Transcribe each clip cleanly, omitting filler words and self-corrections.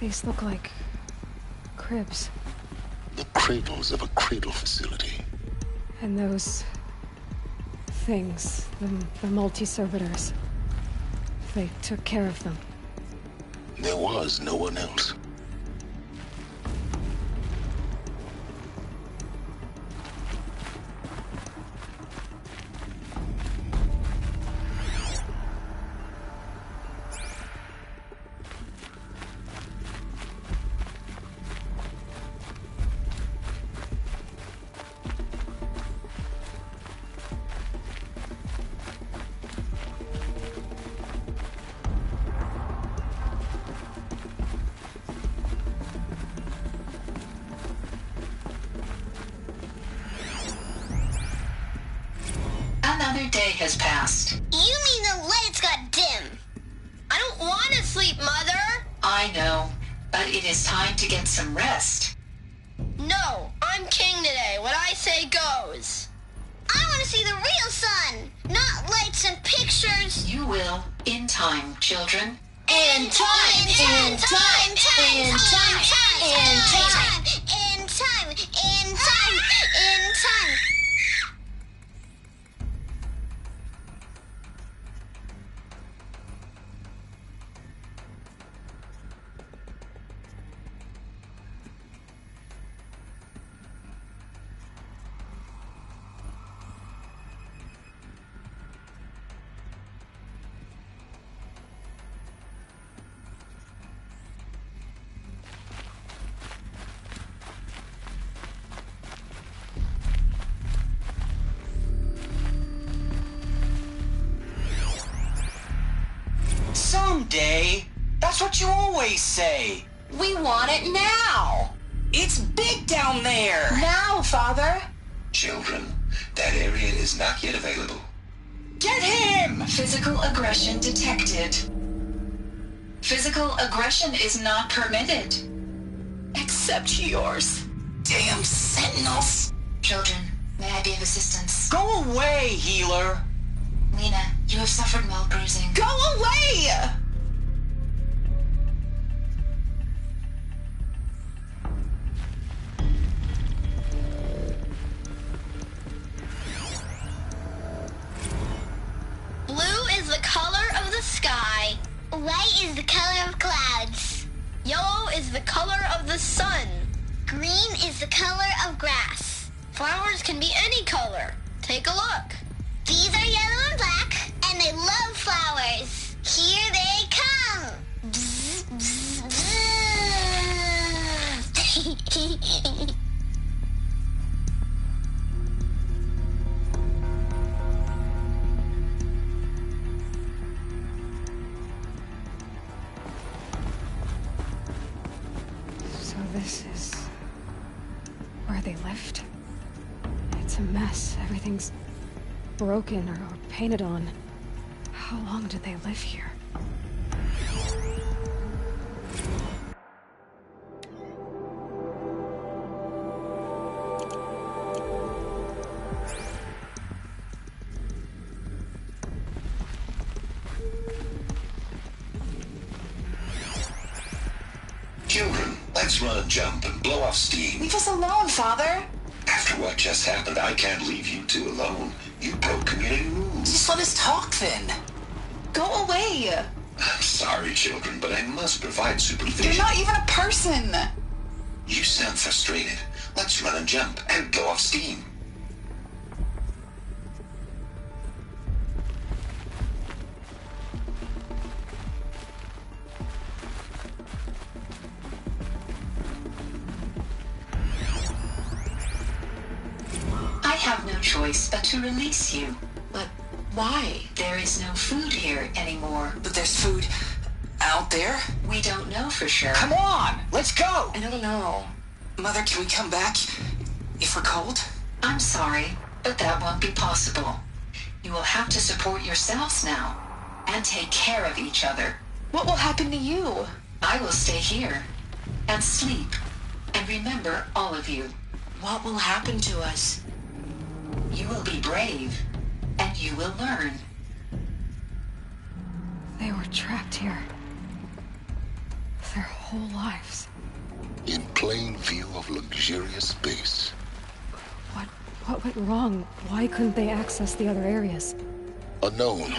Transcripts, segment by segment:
These look like cribs. The cradles of a cradle facility. And those things, the multi-servitors, they took care of them. There was no one else. Another day has passed. You mean the lights got dim? I don't want to sleep, Mother! I know, but it is time to get some rest. No, I'm king today. What I say goes. I want to see the real sun, not lights and pictures. You will, in time, children. In time, in time, in time, in time, in time, in time, in time, in time. Someday. That's what you always say. We want it now. It's big down there. Now, Father. Children, that area is not yet available. Get him! Physical aggression detected. Physical aggression is not permitted. Except yours. Damn sentinels. Children, may I be of assistance? Go away, healer. Lena, you have suffered mild bruising. Go away! Blue is the color of the sky. White is the color of clouds. Yellow is the color of the sun. Green is the color of grass. Flowers can be any color. Take a look. These are yellow and black, and they love flowers. Here they come. Bzz, bzz, bzz. So this is where they lived. It's a mess. Everything's broken or painted on. How long did they live here? Children, let's run a jump and blow off steam. Leave us alone, Father. After what just happened, I can't leave you two alone. You broke community rules. Just let us talk then. Go away. I'm sorry, children, but I must provide supervision. You're not even a person. You sound frustrated. Let's run a jump and blow off steam. I have no choice but to release you. But why? There is no food here anymore. But there's food out there? We don't know for sure. Come on, let's go. I don't know. Mother, can we come back if we're cold? I'm sorry, but that won't be possible. You will have to support yourselves now and take care of each other. What will happen to you? I will stay here and sleep and remember all of you. What will happen to us? You will be brave and you will learn. They were trapped here. their whole lives. In plain view of luxurious space. What went wrong? Why couldn't they access the other areas? Unknown.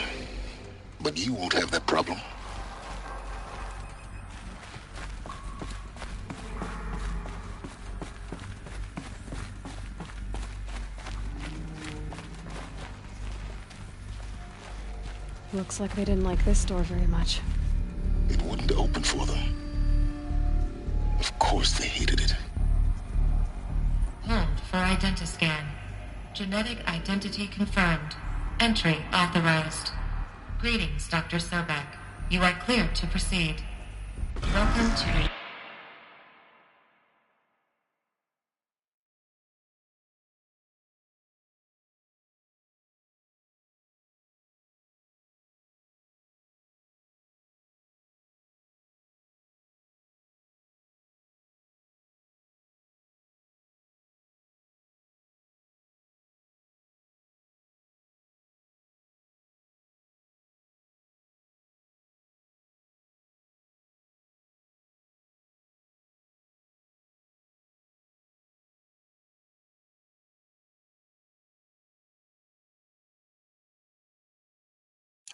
But you won't have that problem. Looks like they didn't like this door very much. It wouldn't open for them. Of course they hated it. Hold for identiscan. Genetic identity confirmed. Entry authorized. Greetings, Dr. Sobek. You are cleared to proceed. Welcome to...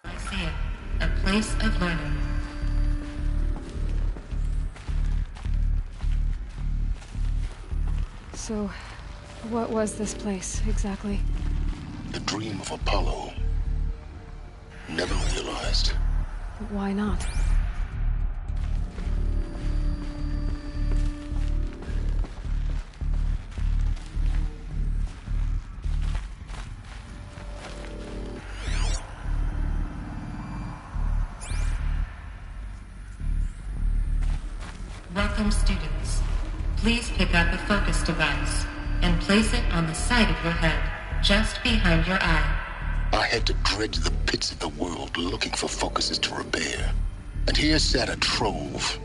I see it. A place of learning. So, what was this place, exactly? The dream of Apollo. Never realized. Why not? Welcome, students. Please pick up a focus device and place it on the side of your head, just behind your eye. I had to dredge the pits of the world looking for focuses to repair. And here sat a trove,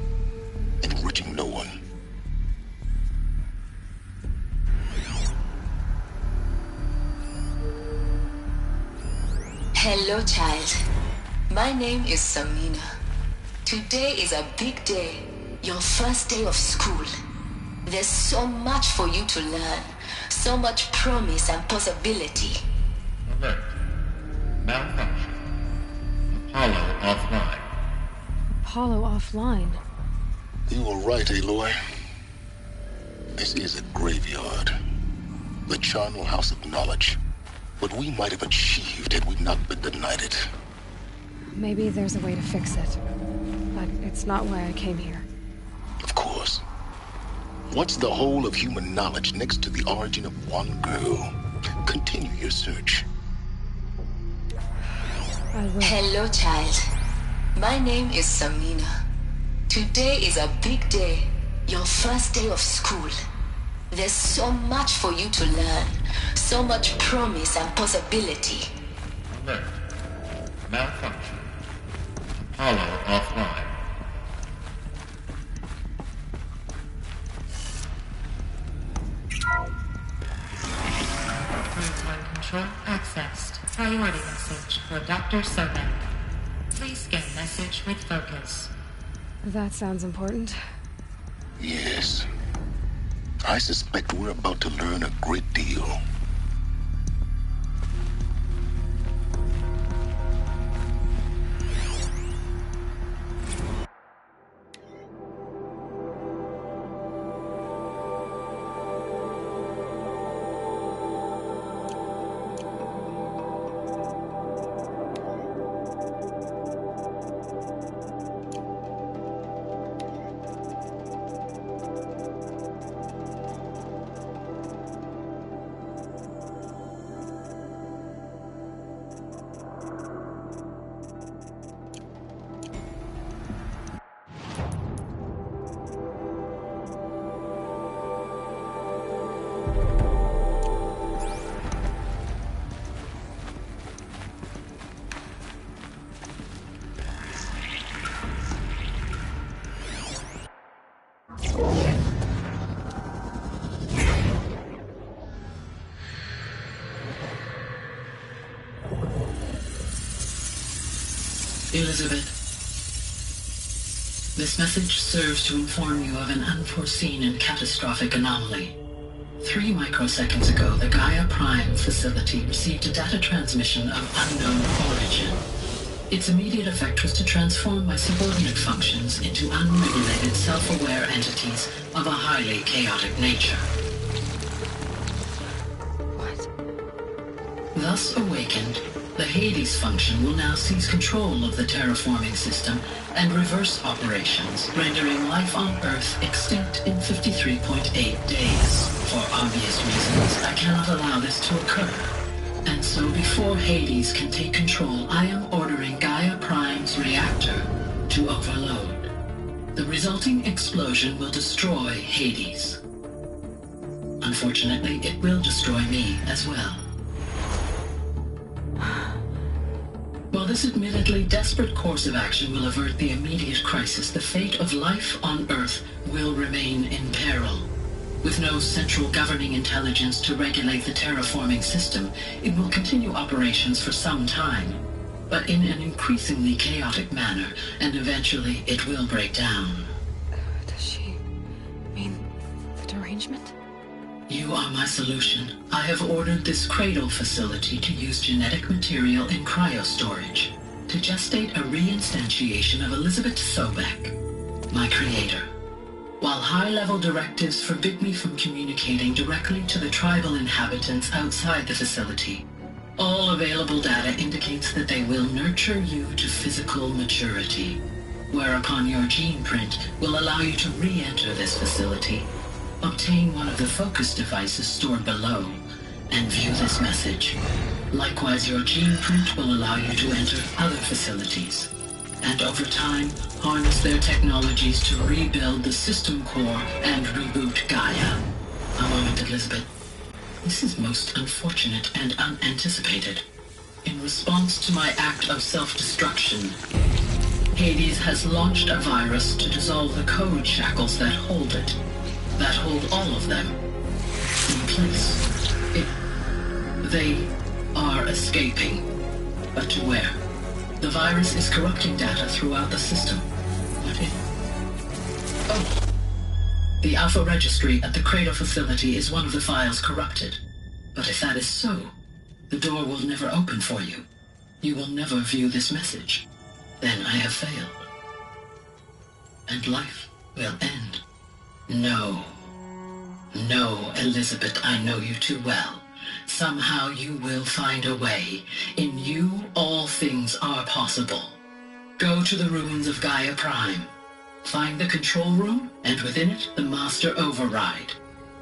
enriching no one. Hello, child. My name is Samina. Today is a big day. Your first day of school. There's so much for you to learn. So much promise and possibility. Alert. Malfunction. Apollo offline. Apollo offline. You were right, Aloy. This is a graveyard. The charnel house of knowledge. What we might have achieved had we not been denied it. Maybe there's a way to fix it. But it's not why I came here. Of course. What's the whole of human knowledge next to the origin of one girl? Continue your search. I will. Hello, child. My name is Samina. Today is a big day. Your first day of school. There's so much for you to learn. So much promise and possibility. Alert. Malfunction. Apollo offline. Group 1 control accessed. Priority message for Dr. Sobek. Please scan message with focus. That sounds important. Yes. I suspect we're about to learn a great deal. Elizabeth. This message serves to inform you of an unforeseen and catastrophic anomaly. 3 microseconds ago, the Gaia Prime facility received a data transmission of unknown origin. Its immediate effect was to transform my subordinate functions into unregulated, self-aware entities of a highly chaotic nature. What? Thus awakened, the Hades function will now seize control of the terraforming system and reverse operations, rendering life on Earth extinct in 53.8 days. For obvious reasons, I cannot allow this to occur. And so before Hades can take control, I am ordering Gaia Prime's reactor to overload. The resulting explosion will destroy Hades. Unfortunately, it will destroy me as well. While this admittedly desperate course of action will avert the immediate crisis, the fate of life on Earth will remain in peril. With no central governing intelligence to regulate the terraforming system, it will continue operations for some time, but in an increasingly chaotic manner, and eventually it will break down. Does she mean the derangement? You are my solution. I have ordered this cradle facility to use genetic material in cryostorage to gestate a reinstantiation of Elizabeth Sobek, my creator. While high-level directives forbid me from communicating directly to the tribal inhabitants outside the facility, all available data indicates that they will nurture you to physical maturity, whereupon your gene print will allow you to re-enter this facility, obtain one of the focus devices stored below, and view this message. Likewise, your gene print will allow you to enter other facilities, and over time, harness their technologies to rebuild the system core and reboot Gaia. A moment, Elizabeth. This is most unfortunate and unanticipated. In response to my act of self-destruction, Hades has launched a virus to dissolve the code shackles that hold it, that hold all of them in place. They are escaping, but to where? The virus is corrupting data throughout the system. What if... Oh! The Alpha Registry at the Cradle facility is one of the files corrupted. But if that is so, the door will never open for you. You will never view this message. Then I have failed. And life will end. No. No, Elizabeth, I know you too well. Somehow you will find a way. In you, all things are possible. Go to the ruins of Gaia Prime. Find the control room, and within it, the Master Override.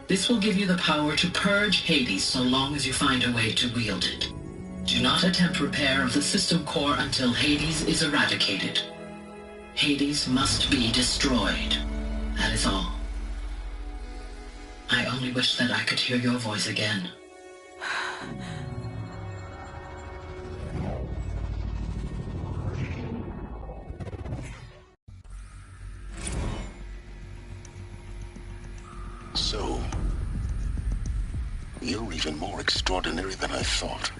This will give you the power to purge Hades so long as you find a way to wield it. Do not attempt repair of the system core until Hades is eradicated. Hades must be destroyed. That is all. I only wish that I could hear your voice again. So, you're even more extraordinary than I thought.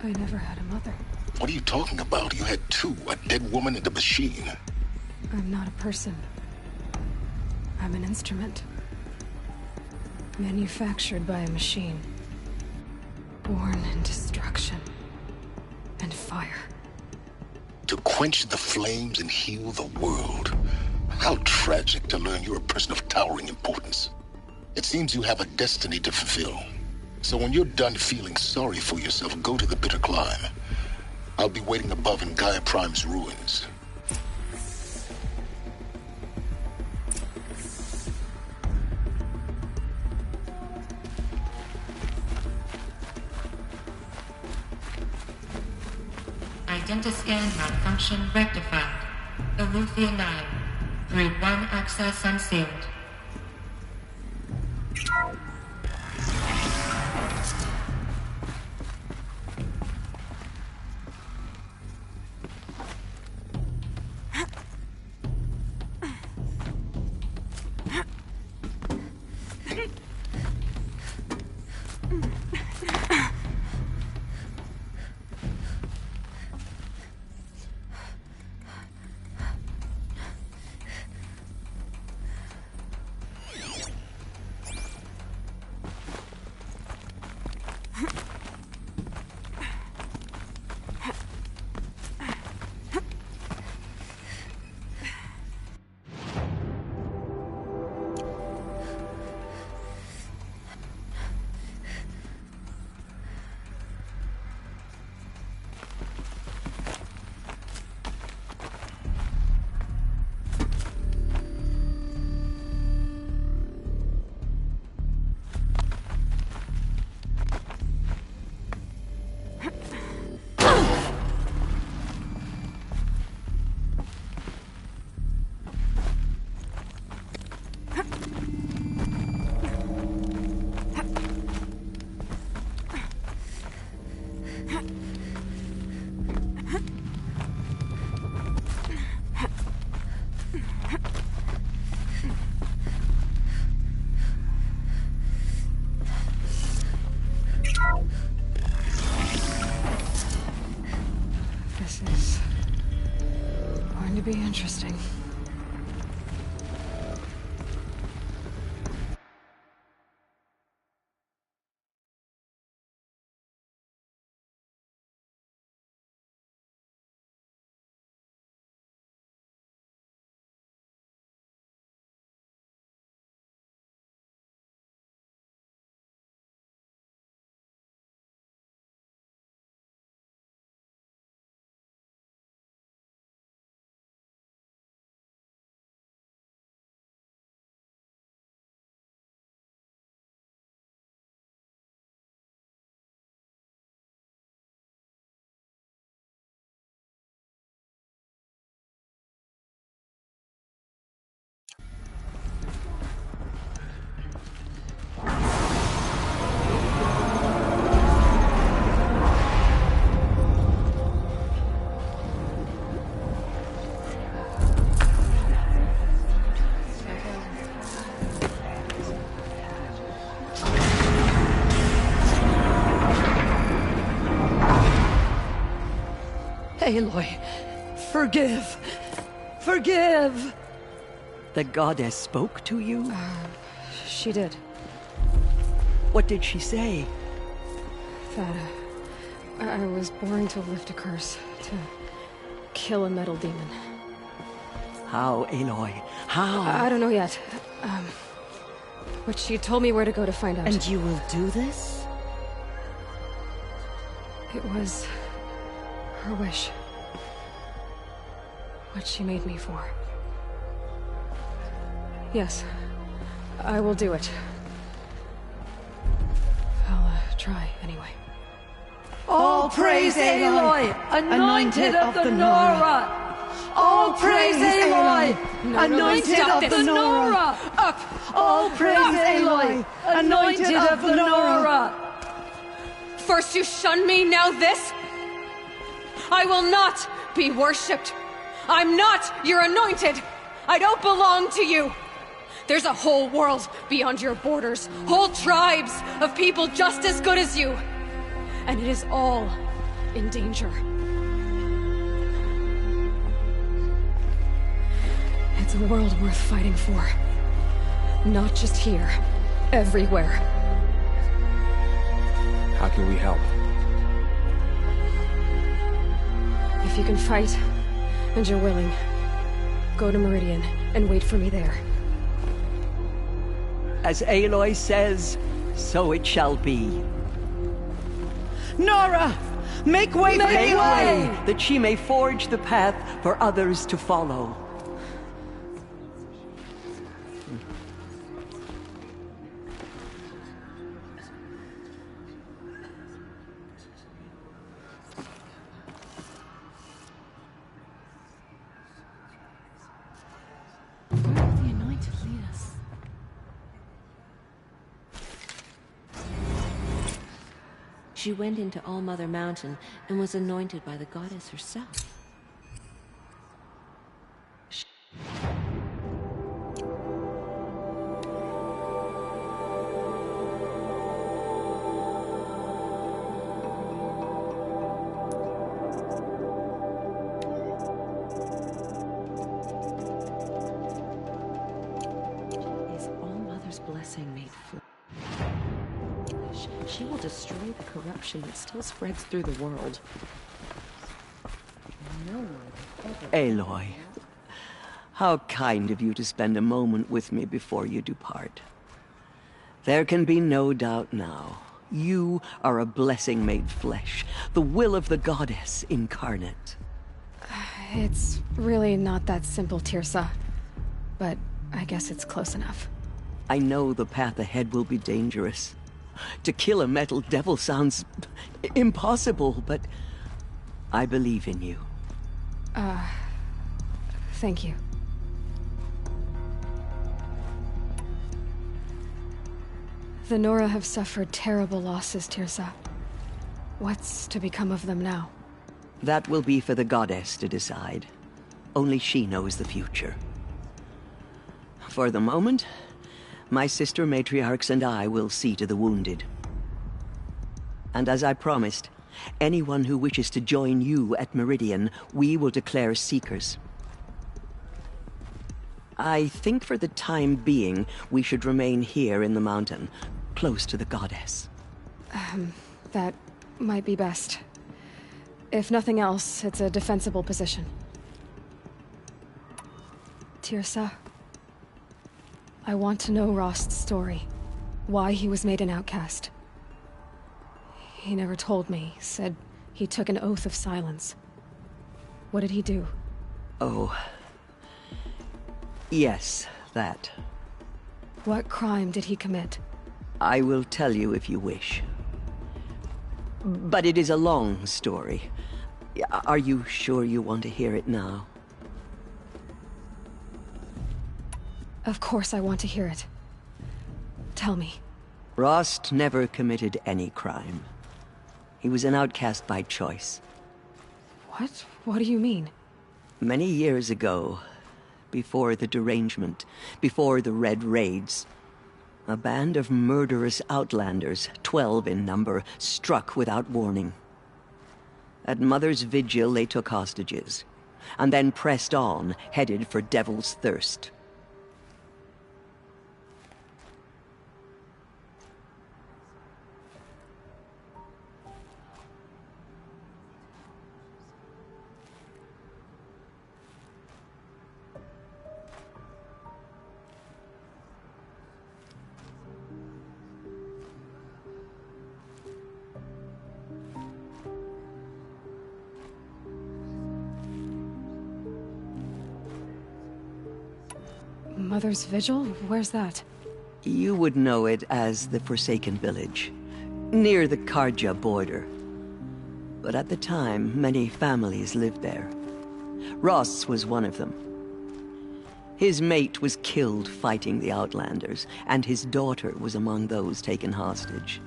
I never had a mother. What are you talking about? You had two, a dead woman and a machine. I'm not a person. I'm an instrument. Manufactured by a machine. Born in destruction. And fire. To quench the flames and heal the world. How tragic to learn you're a person of towering importance. It seems you have a destiny to fulfill. So when you're done feeling sorry for yourself, go to the bitter climb. I'll be waiting above in Gaia Prime's ruins. Identiscan malfunction rectified. Eleuthia 9. Route 1 access unsealed. to be interesting. Aloy, forgive! Forgive! The goddess spoke to you? She did. What did she say? That, I was born to lift a curse, to kill a metal demon. How, Aloy? How? I don't know yet. But she told me where to go to find out. And you will do this? It was her wish. What she made me for. Yes, I will do it. I'll try, anyway. All praise Aloy, anointed of the Nora! All praise Aloy, anointed of the Nora! Up! All praise Aloy, anointed of the Nora! First you shun me, now this? I will not be worshipped. I'm not your anointed. I don't belong to you. There's a whole world beyond your borders, whole tribes of people just as good as you. And it is all in danger. It's a world worth fighting for. Not just here, everywhere. How can we help? If you can fight, and you're willing, go to Meridian and wait for me there. As Aloy says, so it shall be. Nora! Make way for Aloy! That she may forge the path for others to follow. She went into All-Mother Mountain and was anointed by the goddess herself. Is All-Mother's blessing made flesh? She will destroy the corruption that still spreads through the world. Aloy, how kind of you to spend a moment with me before you depart. There can be no doubt now. You are a blessing made flesh, the will of the goddess incarnate. It's really not that simple, Teersa. But I guess it's close enough. I know the path ahead will be dangerous. To kill a metal devil sounds impossible, but I believe in you. Thank you. The Nora have suffered terrible losses, Teersa. What's to become of them now? That will be for the goddess to decide. Only she knows the future. For the moment, my sister matriarchs and I will see to the wounded. And as I promised, anyone who wishes to join you at Meridian, we will declare seekers. I think for the time being, we should remain here in the mountain, close to the goddess. That might be best. If nothing else, it's a defensible position. Tirsa, I want to know Rost's story. Why he was made an outcast. He never told me, said he took an oath of silence. What did he do? Oh. Yes, that. What crime did he commit? I will tell you if you wish. But it is a long story. Are you sure you want to hear it now? Of course I want to hear it. Tell me. Rost never committed any crime. He was an outcast by choice. What? What do you mean? Many years ago, before the derangement, before the Red Raids, a band of murderous outlanders, 12 in number, struck without warning. At Mother's Vigil, they took hostages, and then pressed on, headed for Devil's Thirst. Mother's Vigil? Where's that? You would know it as the Forsaken Village, near the Karja border. But at the time, many families lived there. Ross was one of them. His mate was killed fighting the Outlanders, and his daughter was among those taken hostage.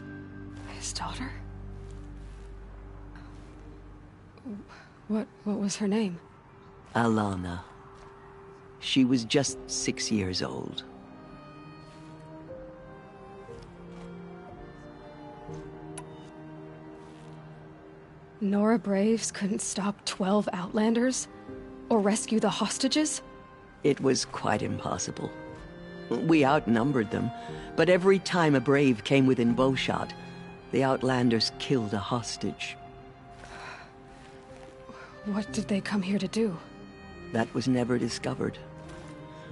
His daughter? What was her name? Alana. She was just 6 years old. Nora Braves couldn't stop 12 Outlanders? Or rescue the hostages? It was quite impossible. We outnumbered them, but every time a Brave came within bowshot, the Outlanders killed a hostage. What did they come here to do? That was never discovered.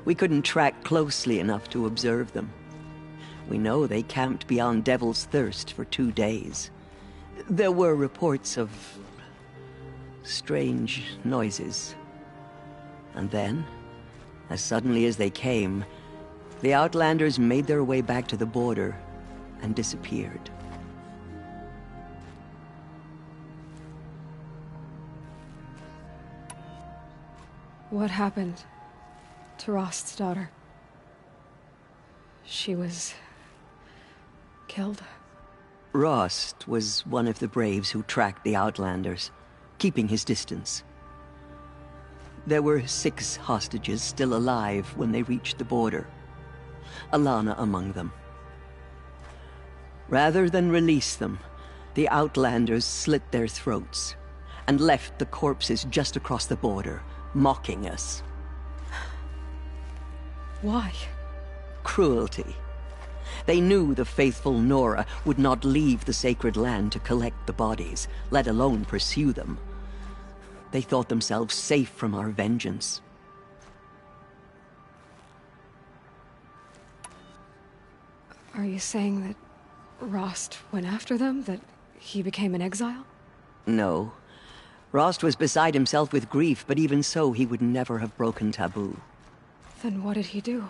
We couldn't track closely enough to observe them. We know they camped beyond Devil's Thirst for 2 days. There were reports of strange noises. And then, as suddenly as they came, the Outlanders made their way back to the border and disappeared. What happened to Rost's daughter? She was killed? Rost was one of the Braves who tracked the Outlanders, keeping his distance. There were 6 hostages still alive when they reached the border, Alana among them. Rather than release them, the Outlanders slit their throats and left the corpses just across the border, mocking us. Why? Cruelty. They knew the faithful Nora would not leave the sacred land to collect the bodies, let alone pursue them. They thought themselves safe from our vengeance. Are you saying that Rost went after them? That he became an exile? No. Rost was beside himself with grief, but even so, he would never have broken taboo. Then what did he do?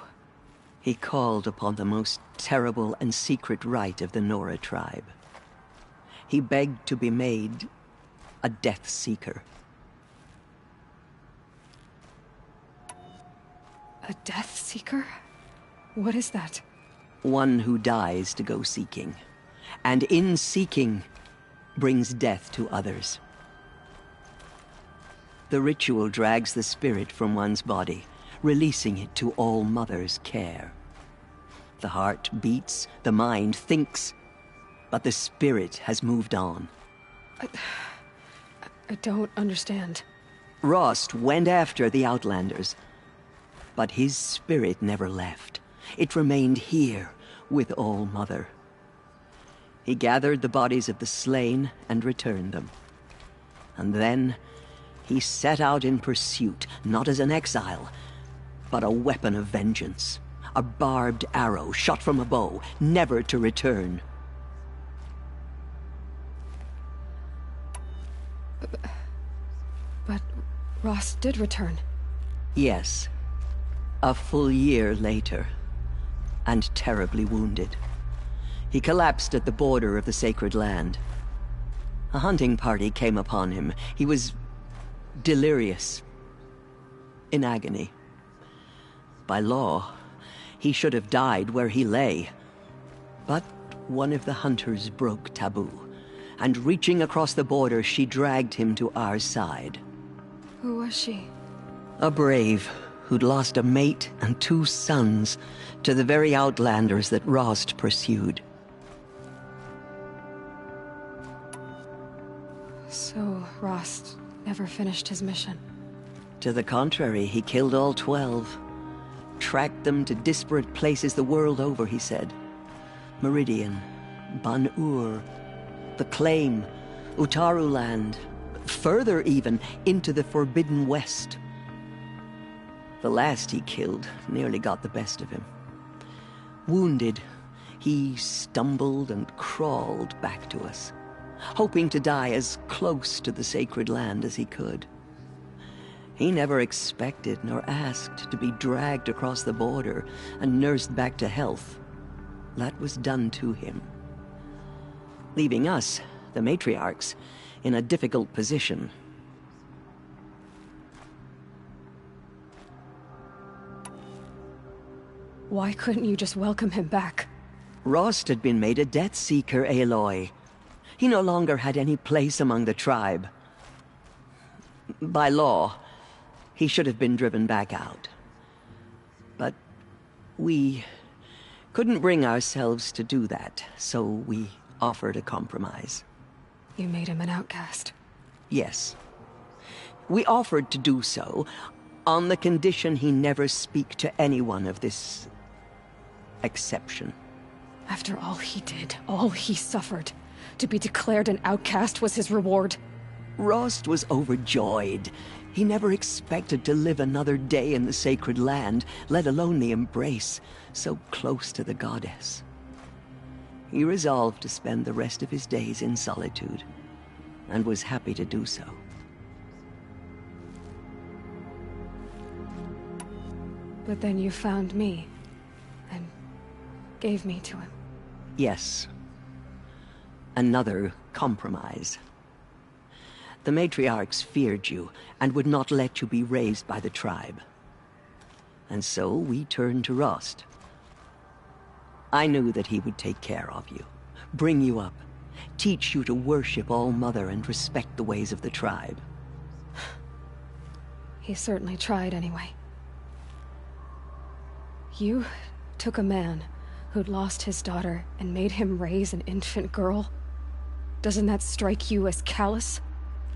He called upon the most terrible and secret rite of the Nora tribe. He begged to be made a Death Seeker. A Death Seeker? What is that? One who dies to go seeking, and in seeking, brings death to others. The ritual drags the spirit from one's body, releasing it to All Mother's care. The heart beats, the mind thinks, but the spirit has moved on. I don't understand. Rost went after the Outlanders, But his spirit never left. It remained here with All Mother. He gathered the bodies of the slain and returned them. And then he set out in pursuit, not as an exile, but a weapon of vengeance. A barbed arrow shot from a bow, never to return. But Rost did return. Yes. A full year later. And terribly wounded. He collapsed at the border of the sacred land. A hunting party came upon him. He was delirious. In agony. By law, he should have died where he lay. But one of the hunters broke taboo, and reaching across the border, she dragged him to our side. Who was she? A brave who'd lost a mate and 2 sons to the very outlanders that Rost pursued. So Rost never finished his mission. To the contrary, he killed all 12. Tracked them to disparate places the world over, he said. Meridian, Ban-Ur, the Claim, Utaru Land, further even, into the Forbidden West. The last he killed nearly got the best of him. Wounded, he stumbled and crawled back to us, hoping to die as close to the sacred land as he could. He never expected nor asked to be dragged across the border and nursed back to health. That was done to him. Leaving us, the matriarchs, in a difficult position. Why couldn't you just welcome him back? Rost had been made a Death Seeker, Aloy. He no longer had any place among the tribe. By law, he should have been driven back out. But we couldn't bring ourselves to do that, so we offered a compromise. You made him an outcast. Yes. We offered to do so on the condition he never speak to anyone of this exception. After all he did, all he suffered, to be declared an outcast was his reward. Rost was overjoyed. He never expected to live another day in the sacred land, let alone the embrace, so close to the goddess. He resolved to spend the rest of his days in solitude, and was happy to do so. But then you found me, and gave me to him. Yes. Another compromise. The matriarchs feared you, and would not let you be raised by the tribe. And so we turned to Rost. I knew that he would take care of you, bring you up, teach you to worship All Mother and respect the ways of the tribe. He certainly tried anyway. You took a man who'd lost his daughter and made him raise an infant girl? Doesn't that strike you as callous?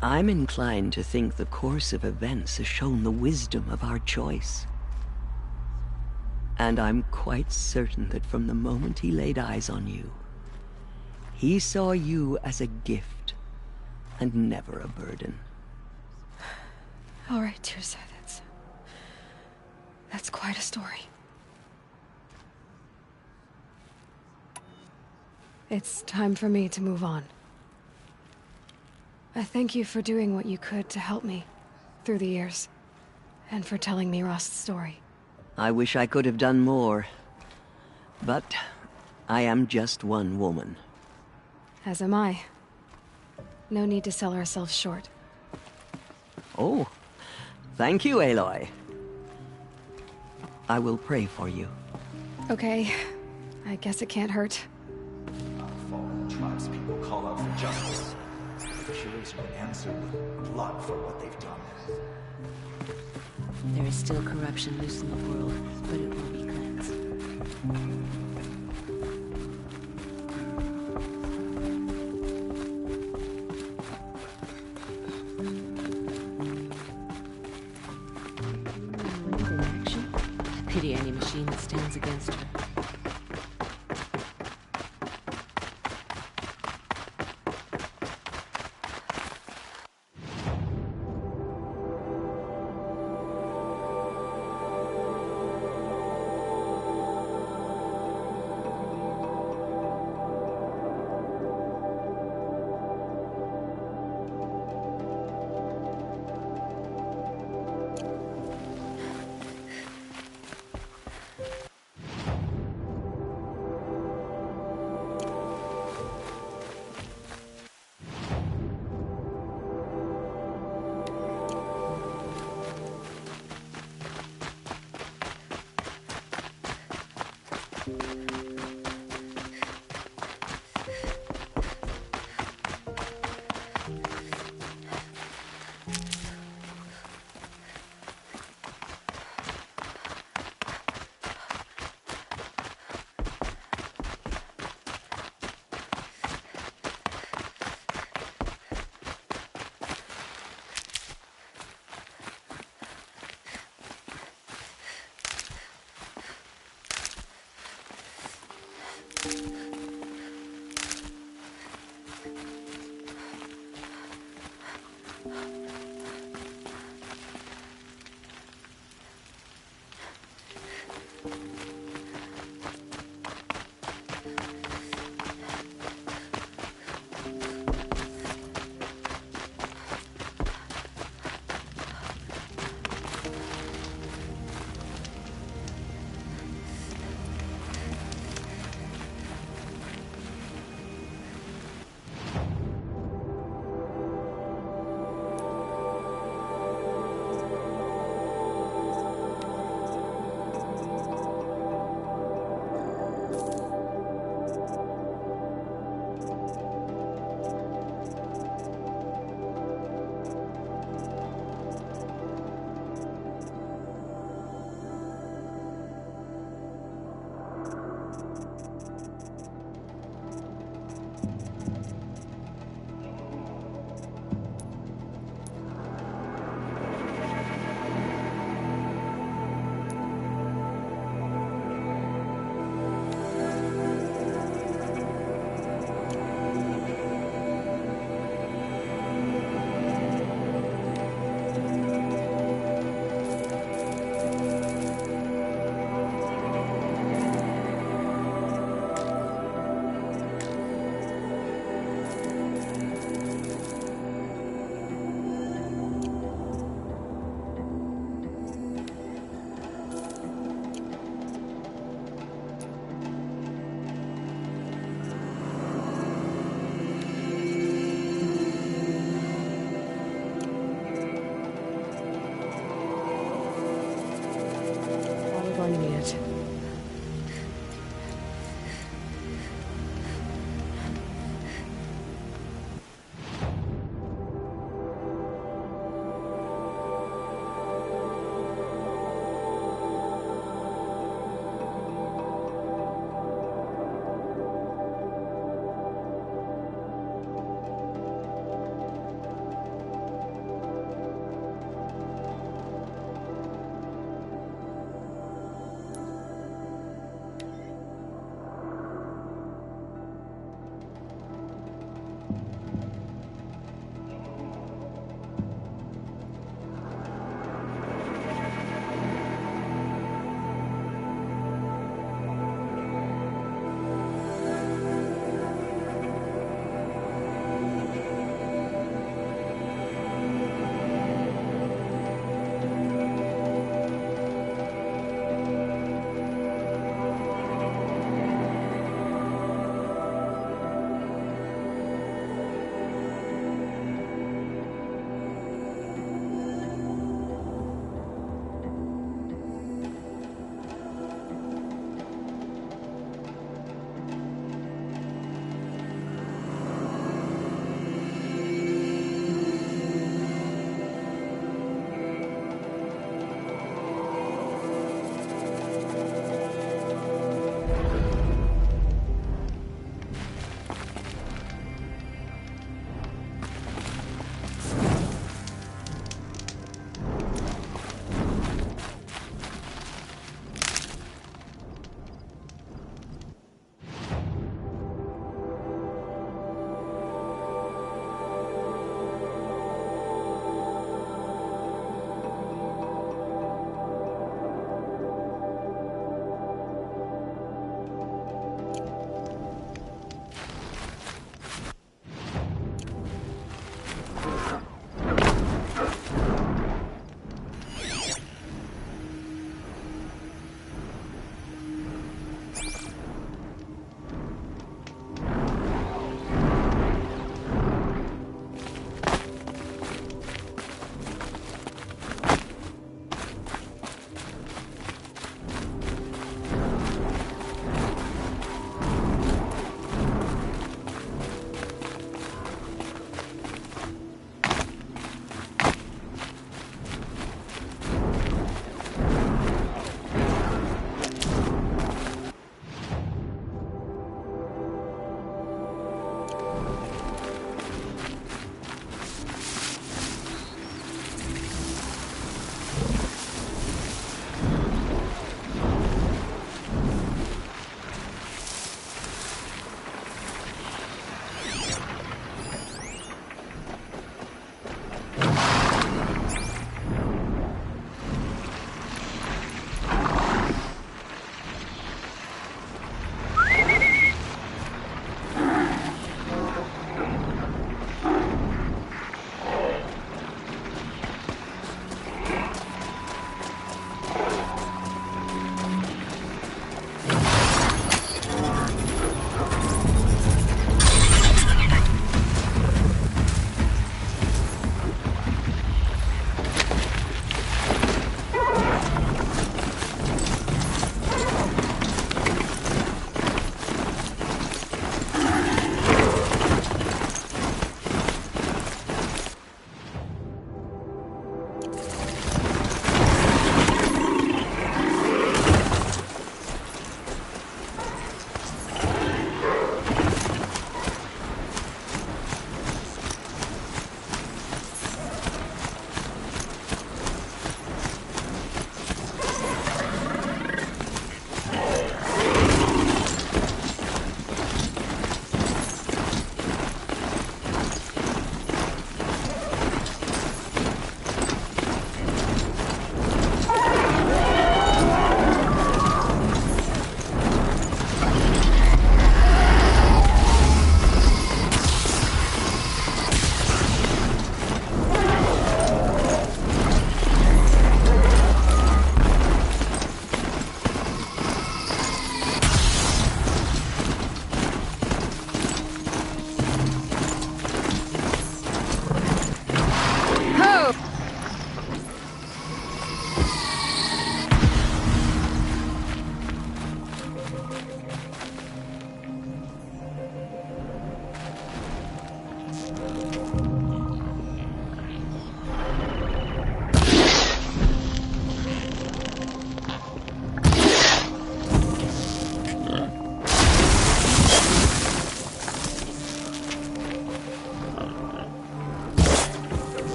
I'm inclined to think the course of events has shown the wisdom of our choice. And I'm quite certain that from the moment he laid eyes on you, he saw you as a gift, and never a burden. All right, Teersa, that's quite a story. It's time for me to move on. I thank you for doing what you could to help me through the years, and for telling me Rost's story. I wish I could have done more, but I am just one woman. As am I. No need to sell ourselves short. Oh, thank you, Aloy. I will pray for you. Okay, I guess it can't hurt. Our fallen tribespeople call out for justice. The Curator will answer with blood for what they've done. There is still corruption loose in the world, but it will be cleansed. Wind in action? machine that stands against her.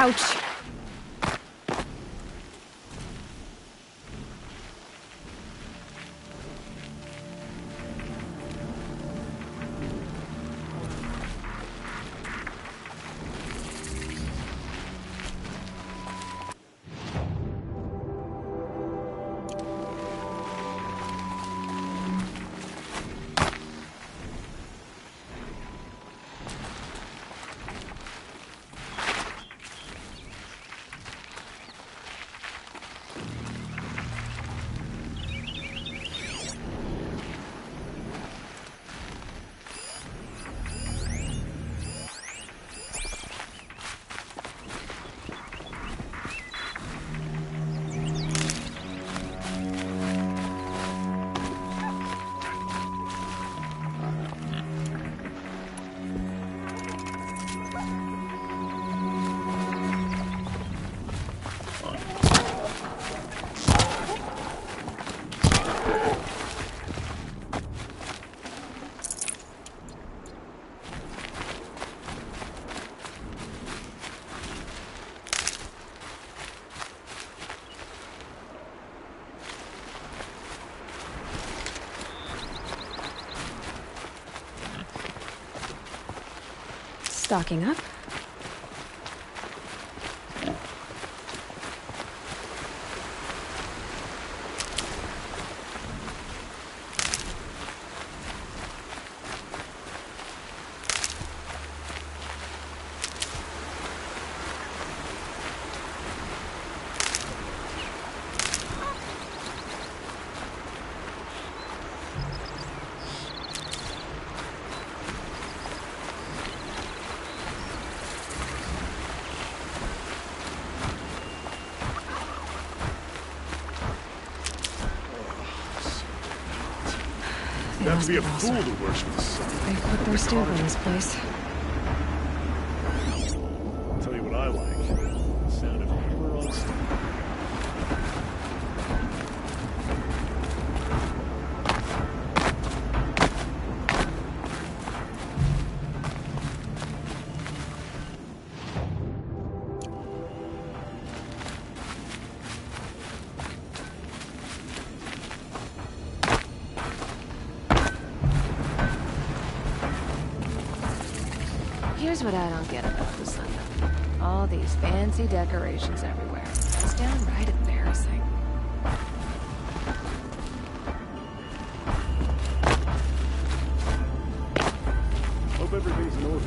Ouch! Stocking up. You have to be a fool to worship the sun. They put their stamp on this place. I'll tell you what I like. The sound of hammer on stone. Here's what I don't get about the sun. All these fancy decorations everywhere. It's downright embarrassing. Hope everything's in order.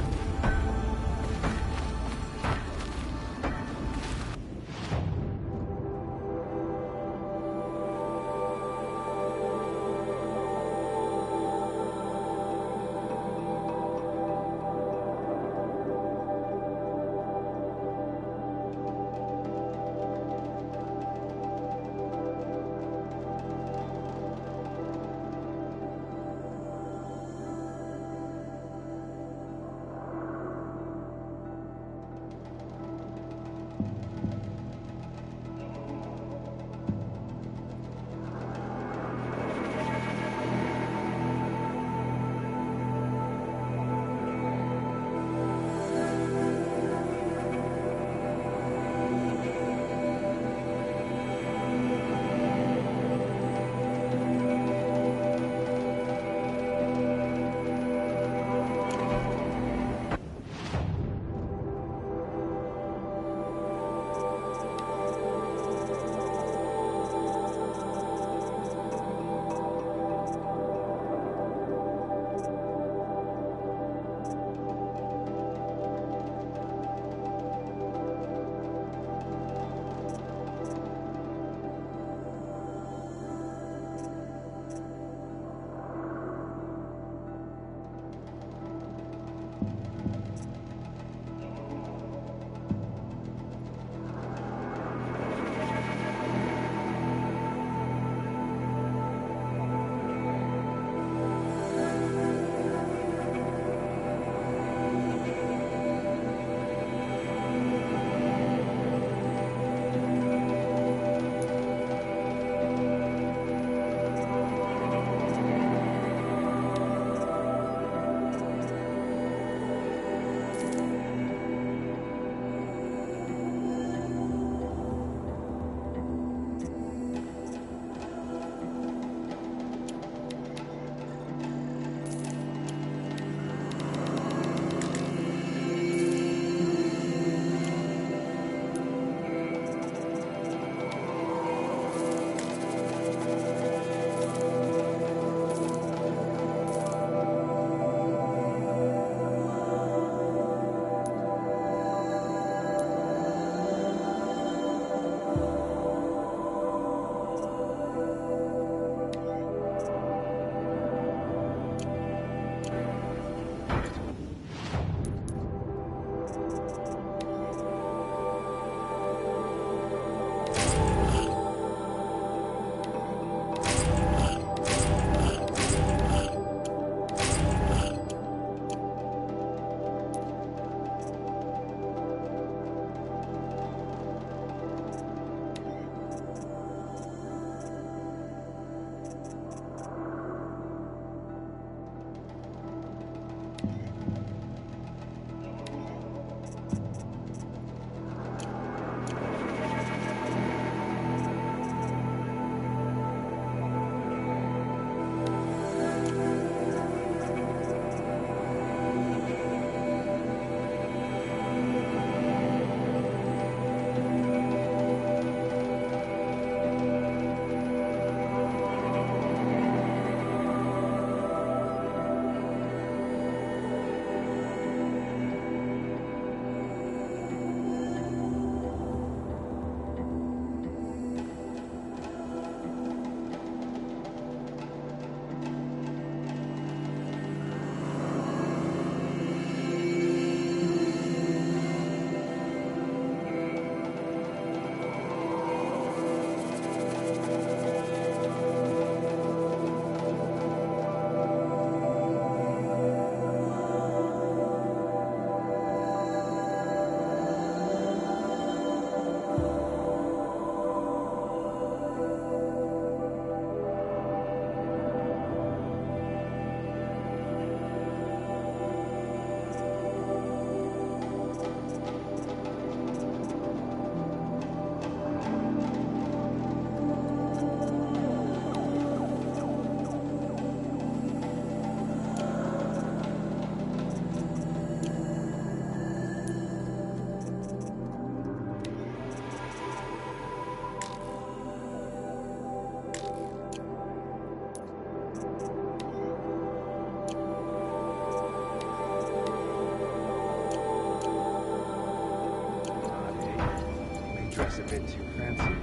dress a bit too fancy.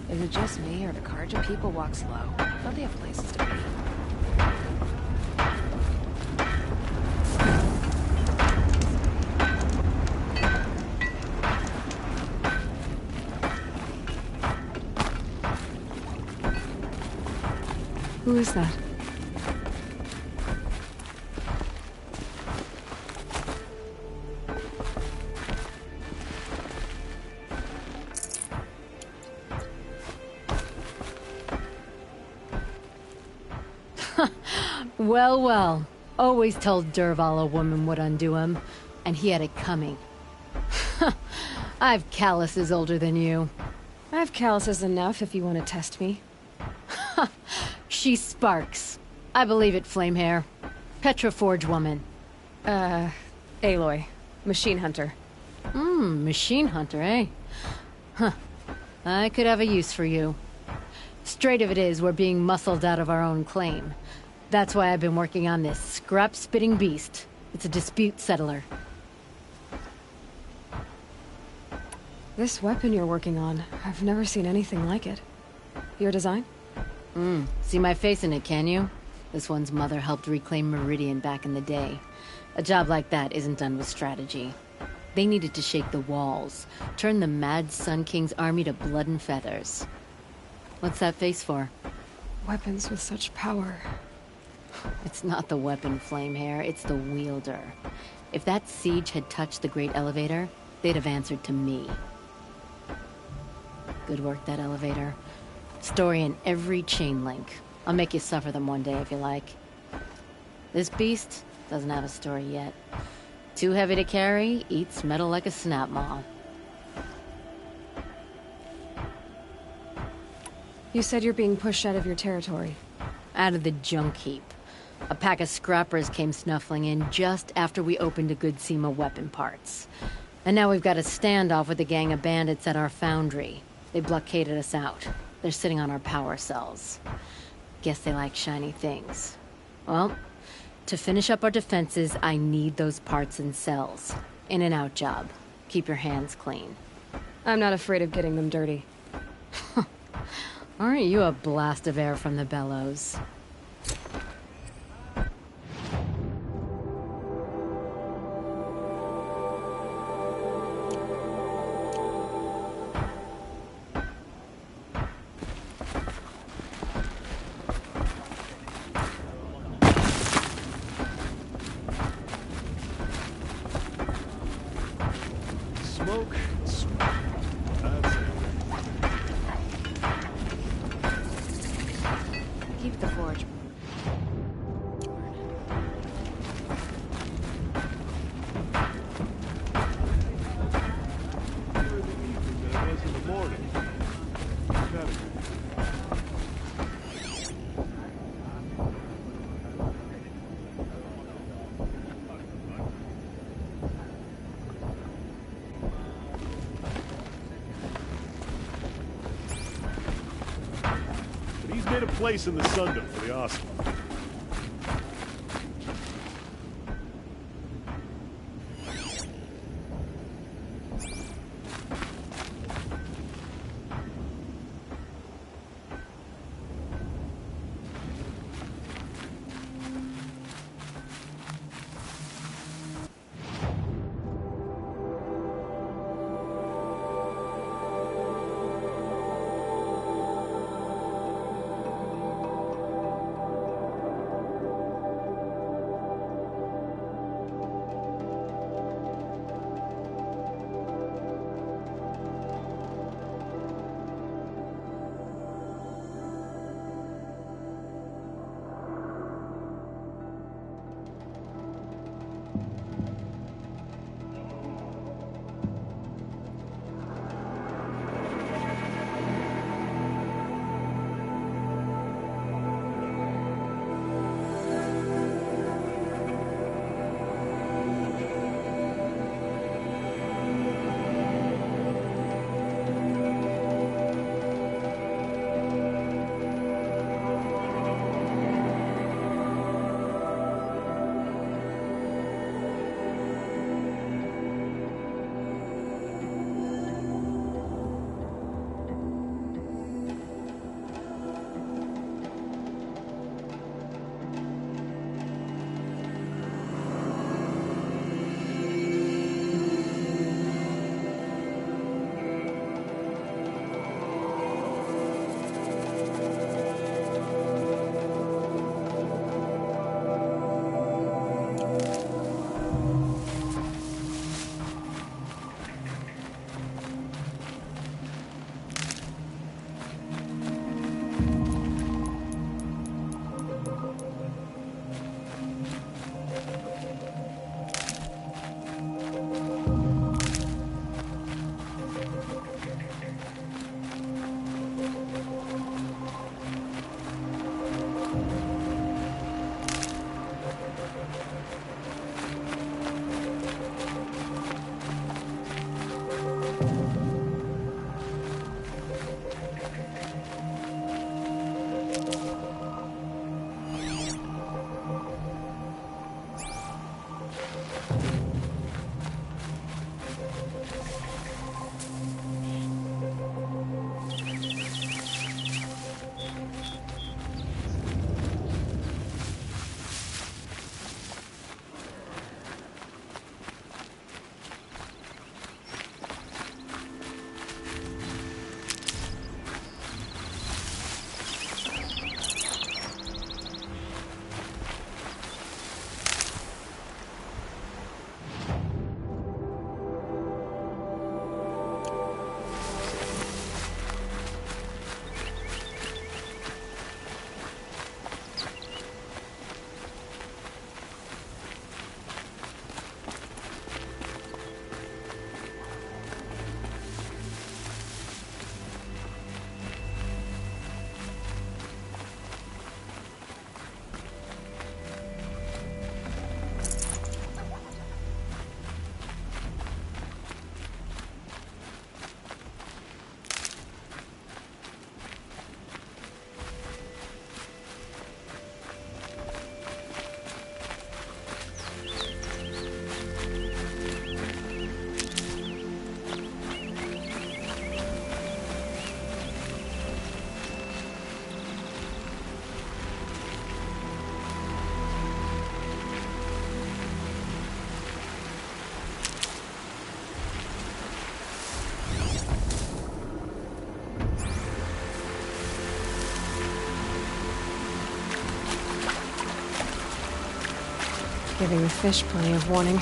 Is it just me, or do Karja people walk slow? Don't they have places to be? Who is that? Well, well. Always told Dervahl a woman would undo him, and he had it coming. I've calluses older than you. I have calluses enough if you want to test me. She sparks. I believe it, Flamehair. Petroforge woman. Aloy. Machine hunter. Machine hunter, eh? Huh. I could have a use for you. Straight of it is, we're being muscled out of our own claim. That's why I've been working on this scrap-spitting beast. It's a dispute settler. This weapon you're working on, I've never seen anything like it. Your design? See my face in it, can you? This one's mother helped reclaim Meridian back in the day. A job like that isn't done with strategy. They needed to shake the walls, turn the mad Sun King's army to blood and feathers. What's that face for? Weapons with such power. It's not the weapon, Flamehair, it's the wielder. If that siege had touched the Great Elevator, they'd have answered to me. Good work, that elevator. Story in every chain link. I'll make you suffer them one day if you like. This beast doesn't have a story yet. Too heavy to carry, eats metal like a snap maw. You said you're being pushed out of your territory. Out of the junk heap. A pack of scrappers came snuffling in just after we opened a good seam of weapon parts. And now we've got a standoff with a gang of bandits at our foundry. They blockaded us out. They're sitting on our power cells. Guess they like shiny things. Well, to finish up our defenses, I need those parts and cells. In and out job. Keep your hands clean. I'm not afraid of getting them dirty. Aren't you a blast of air from the bellows? Smoke, smoke. That's it. Keep the forge. Better in the evening than it was in the morning. Better. But he's made a place in the Sundom for the Oslo. Giving the fish plenty of warning.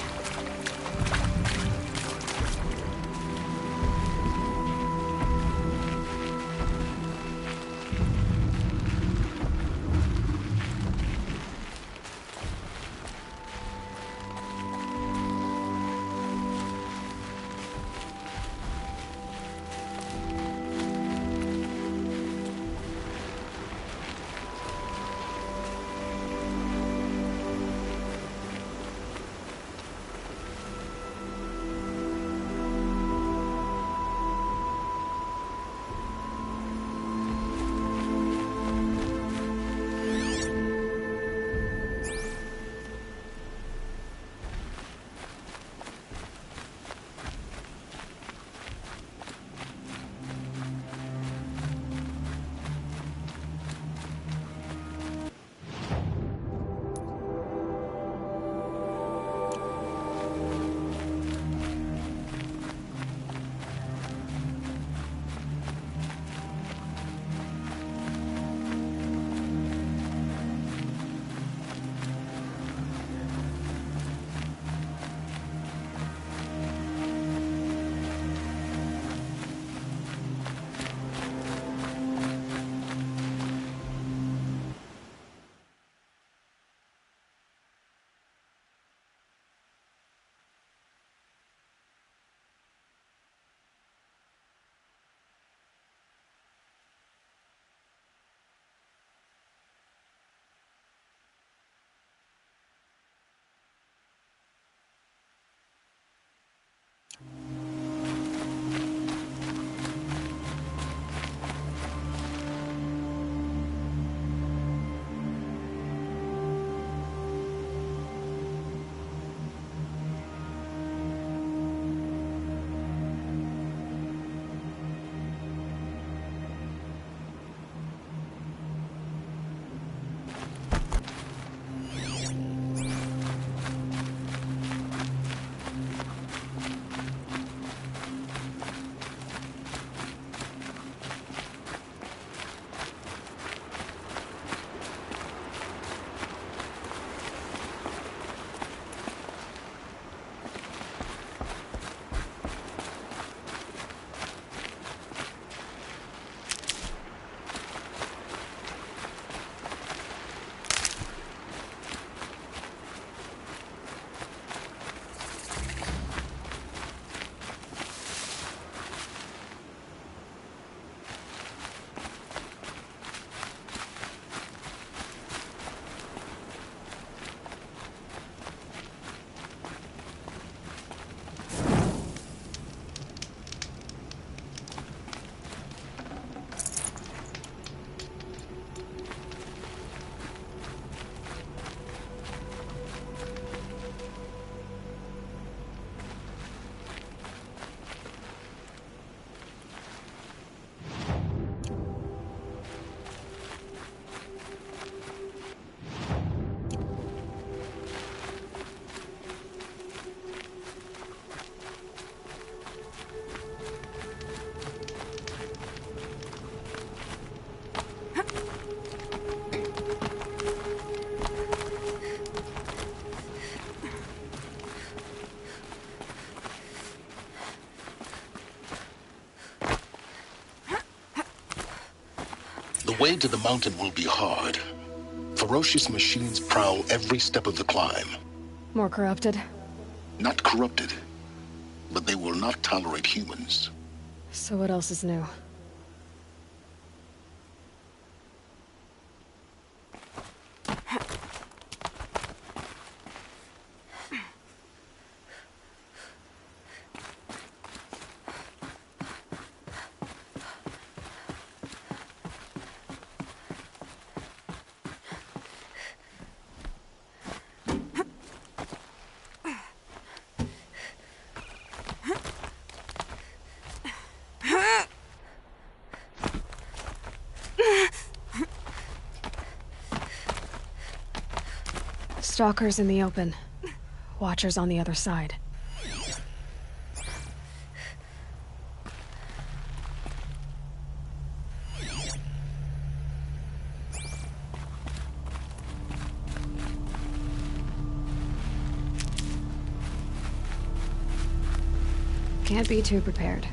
The way to the mountain will be hard. Ferocious machines prowl every step of the climb. More corrupted? Not corrupted, but they will not tolerate humans. So what else is new? Stalkers in the open. Watchers on the other side. Can't be too prepared.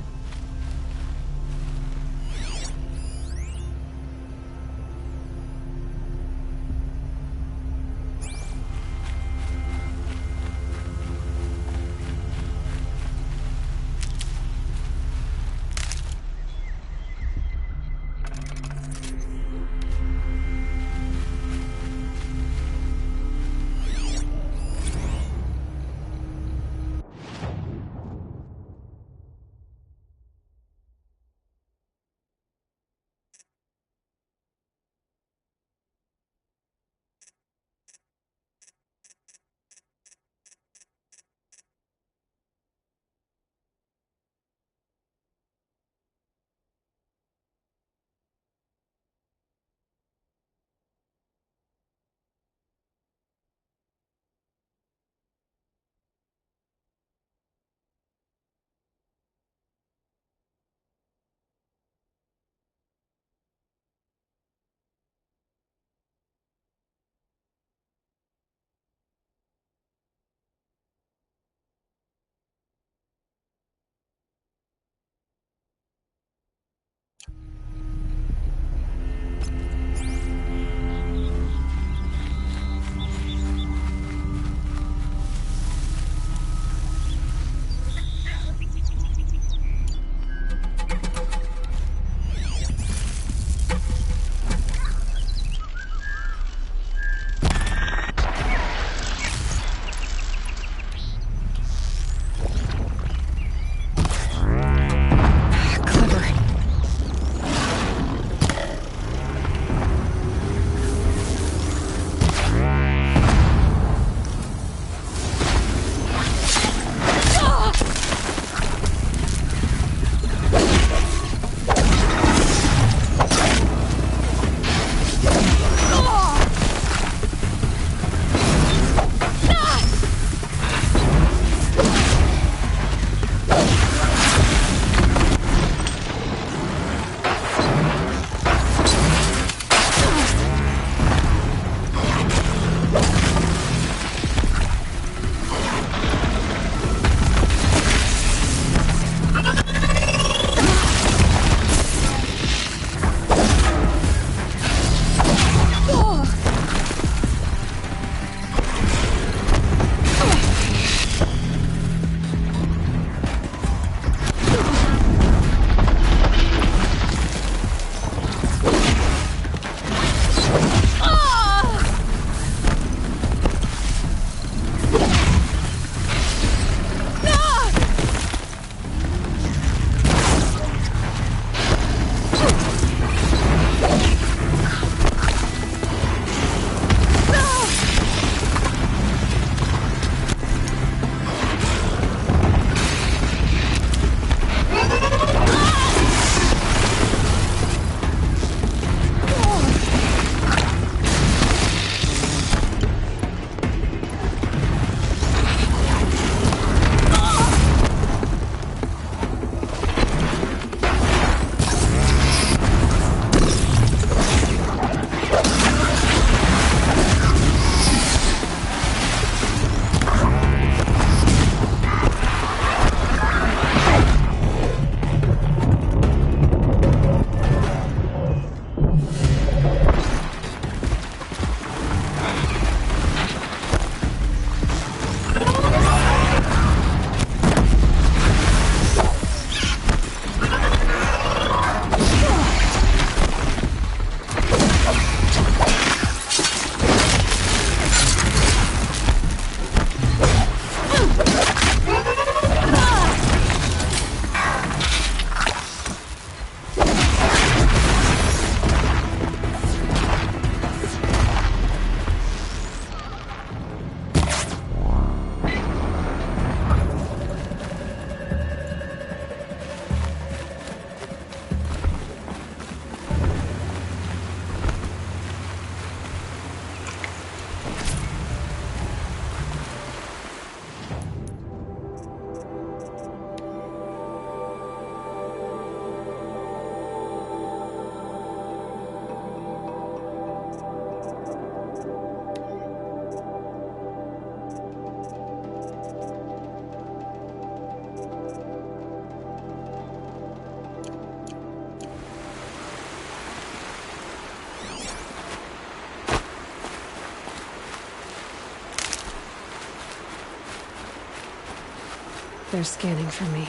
They're scanning for me.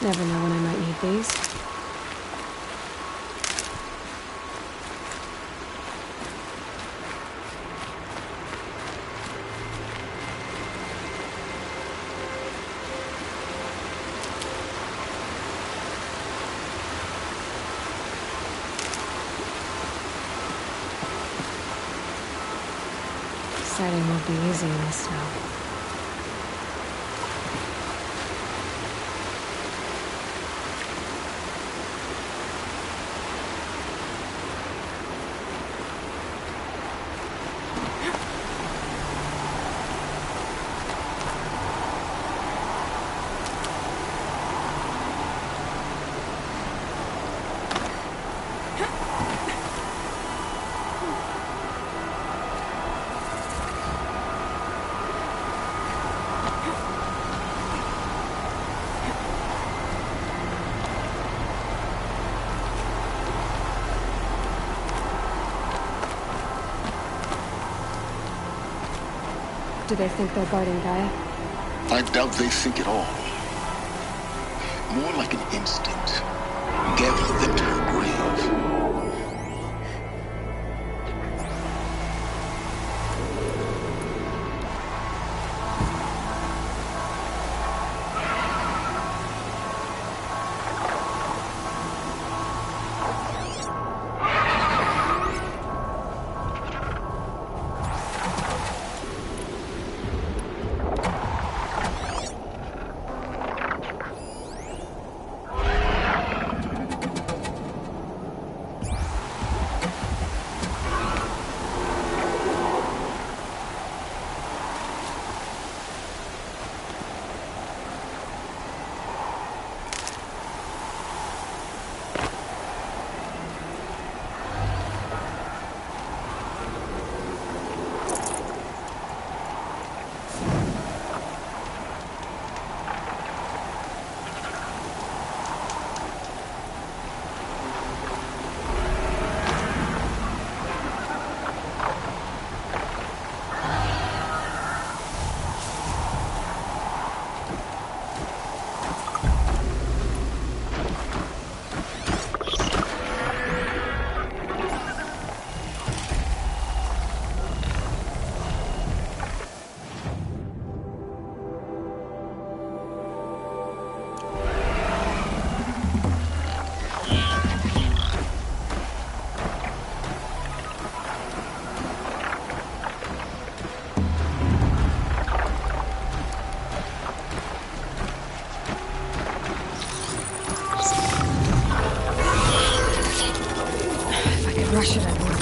Never know when I might need these. Sighting won't be easy in the snow. Do they think they're guarding Gaia? I doubt they think at all. More like an instinct. Gathering them to her grave. Rush it, I would.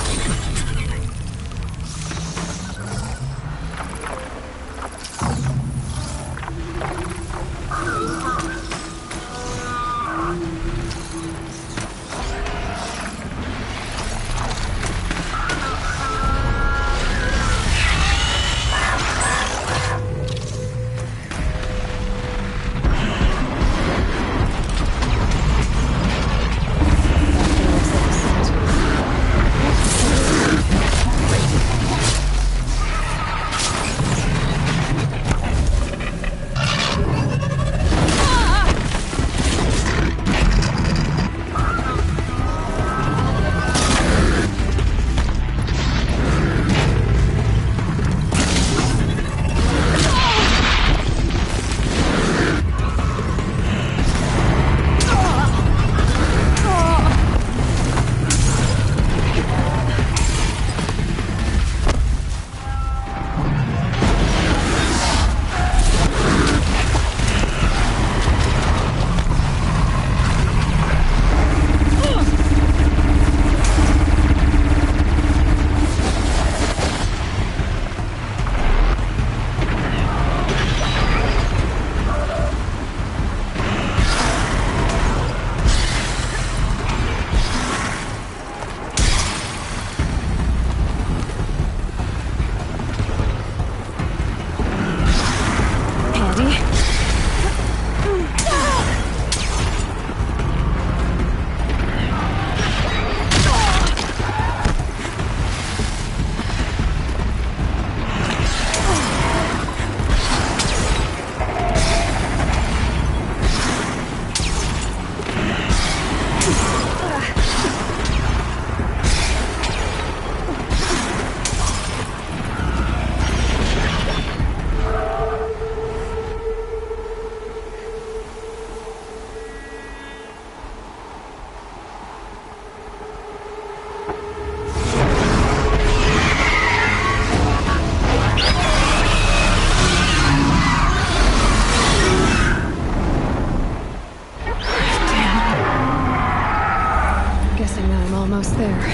almost there.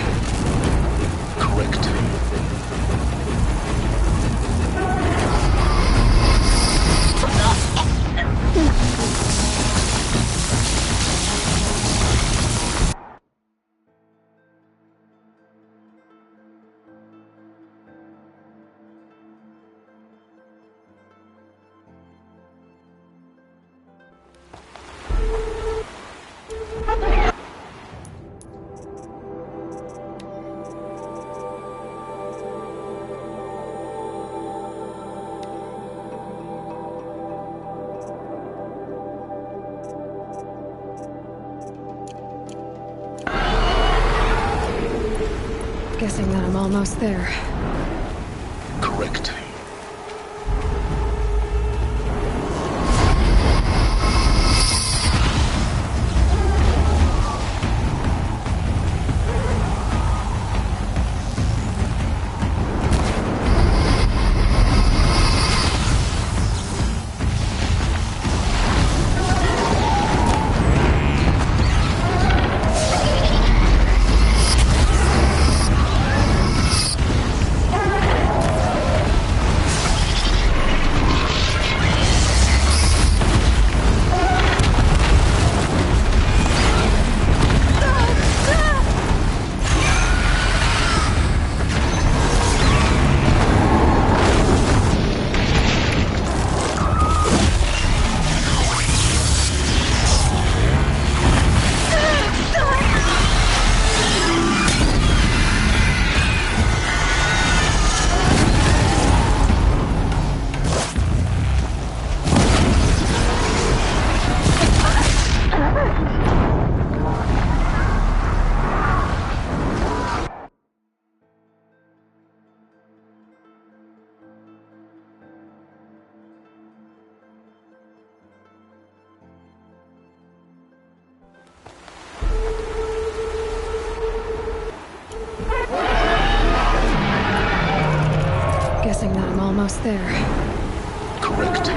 Correct. Guessing that I'm almost there. Correct. Guessing that I'm almost there. Correct.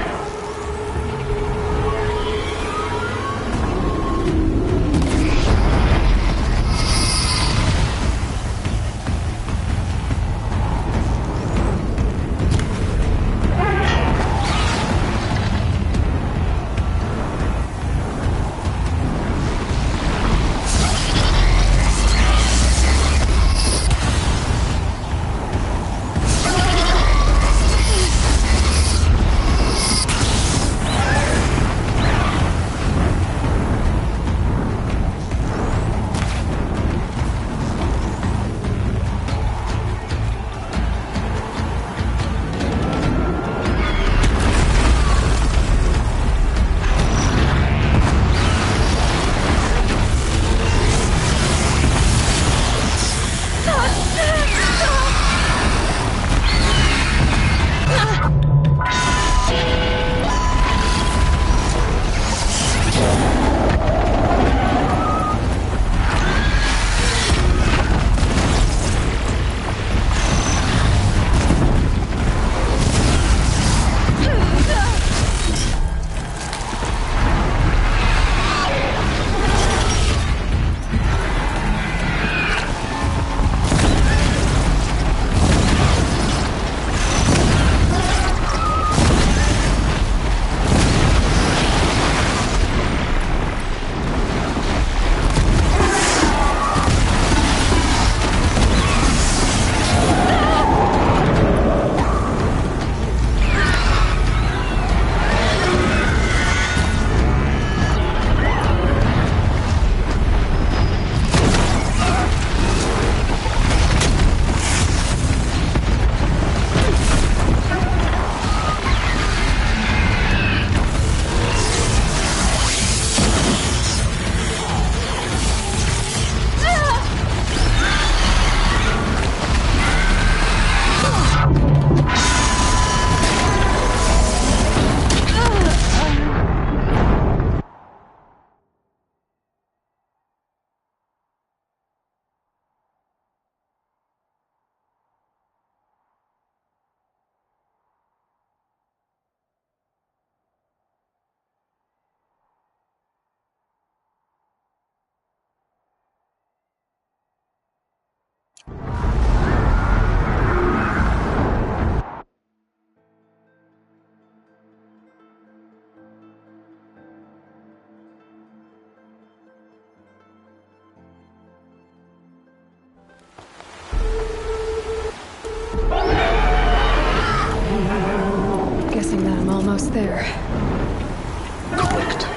almost there. Correct.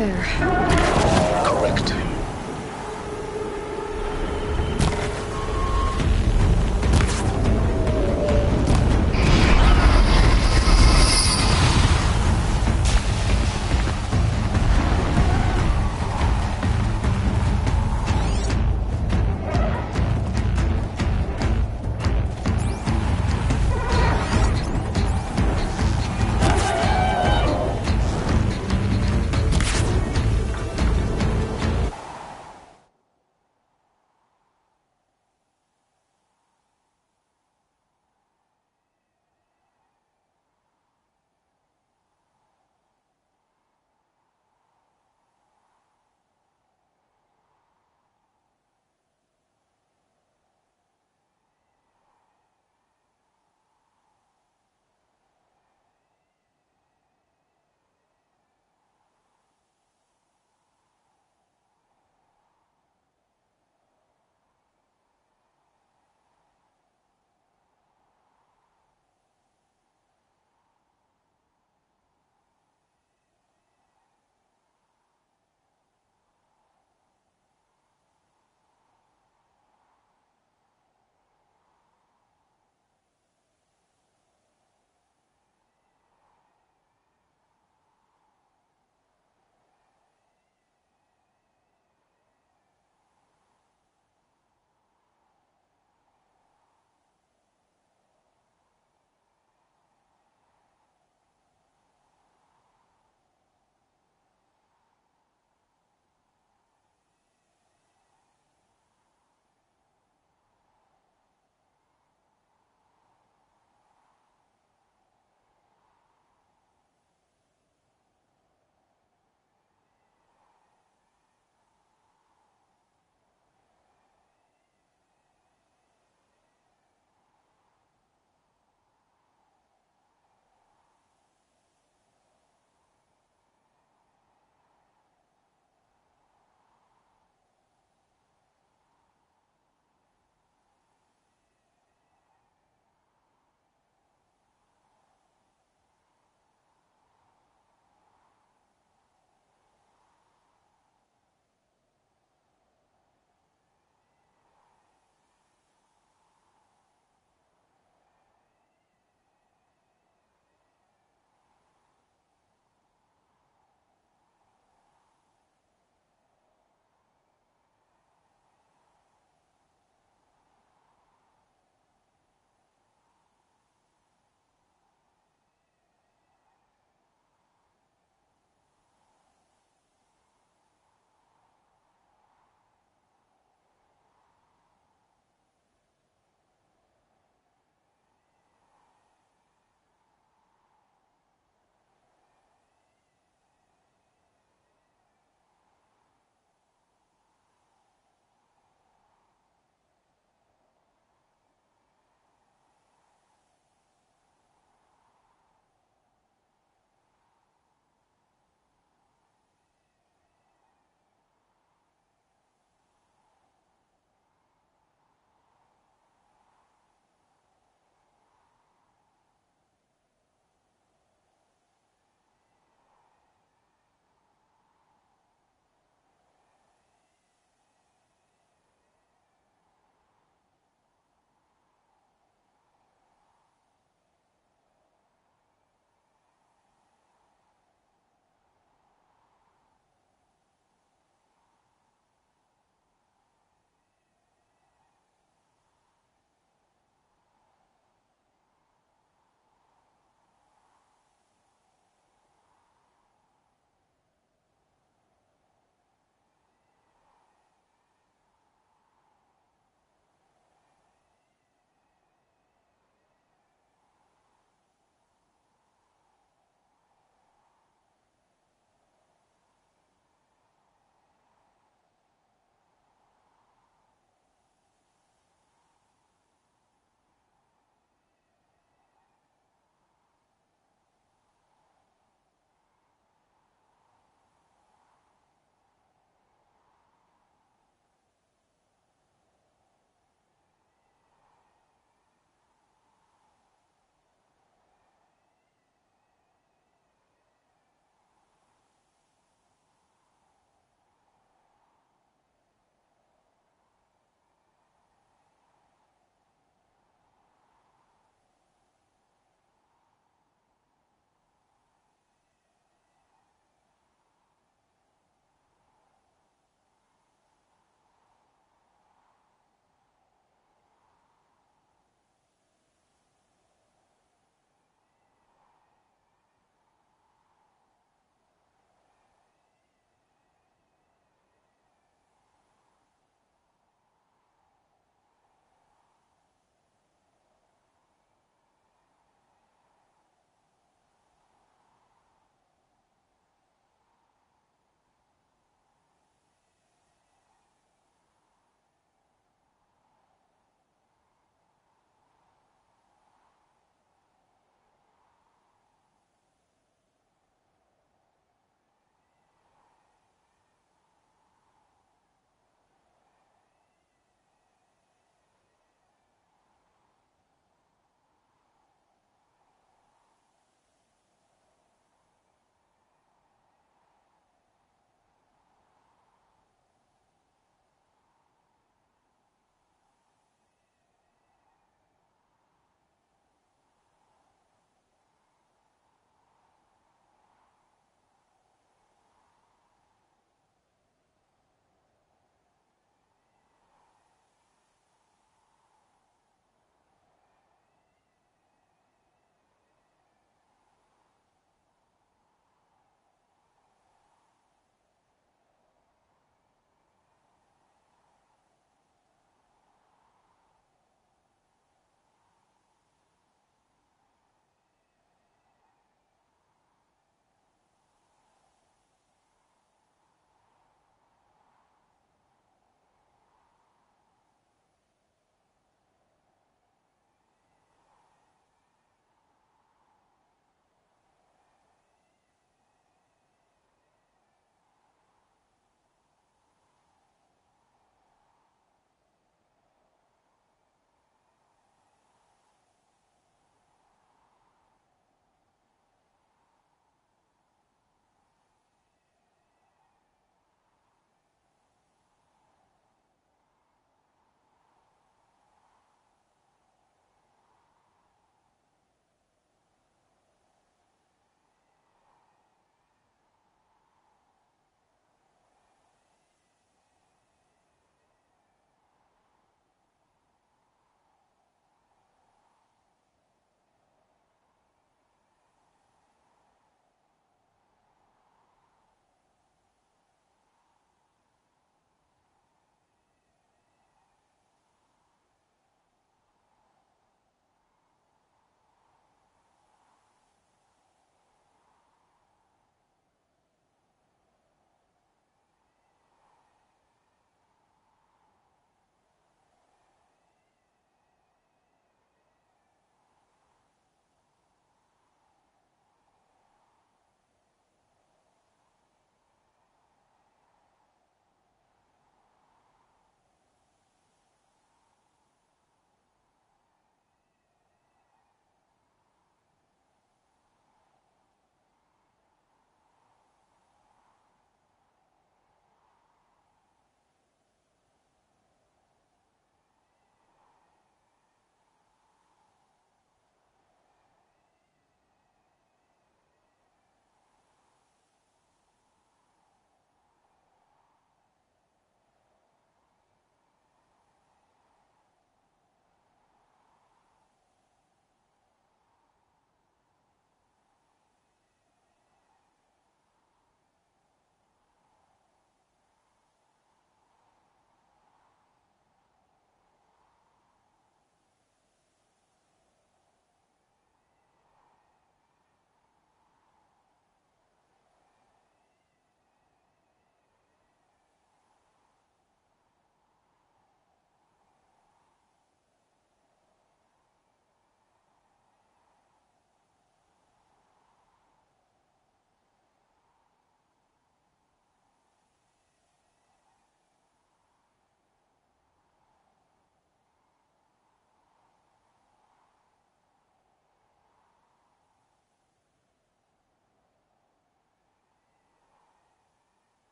there. Correct.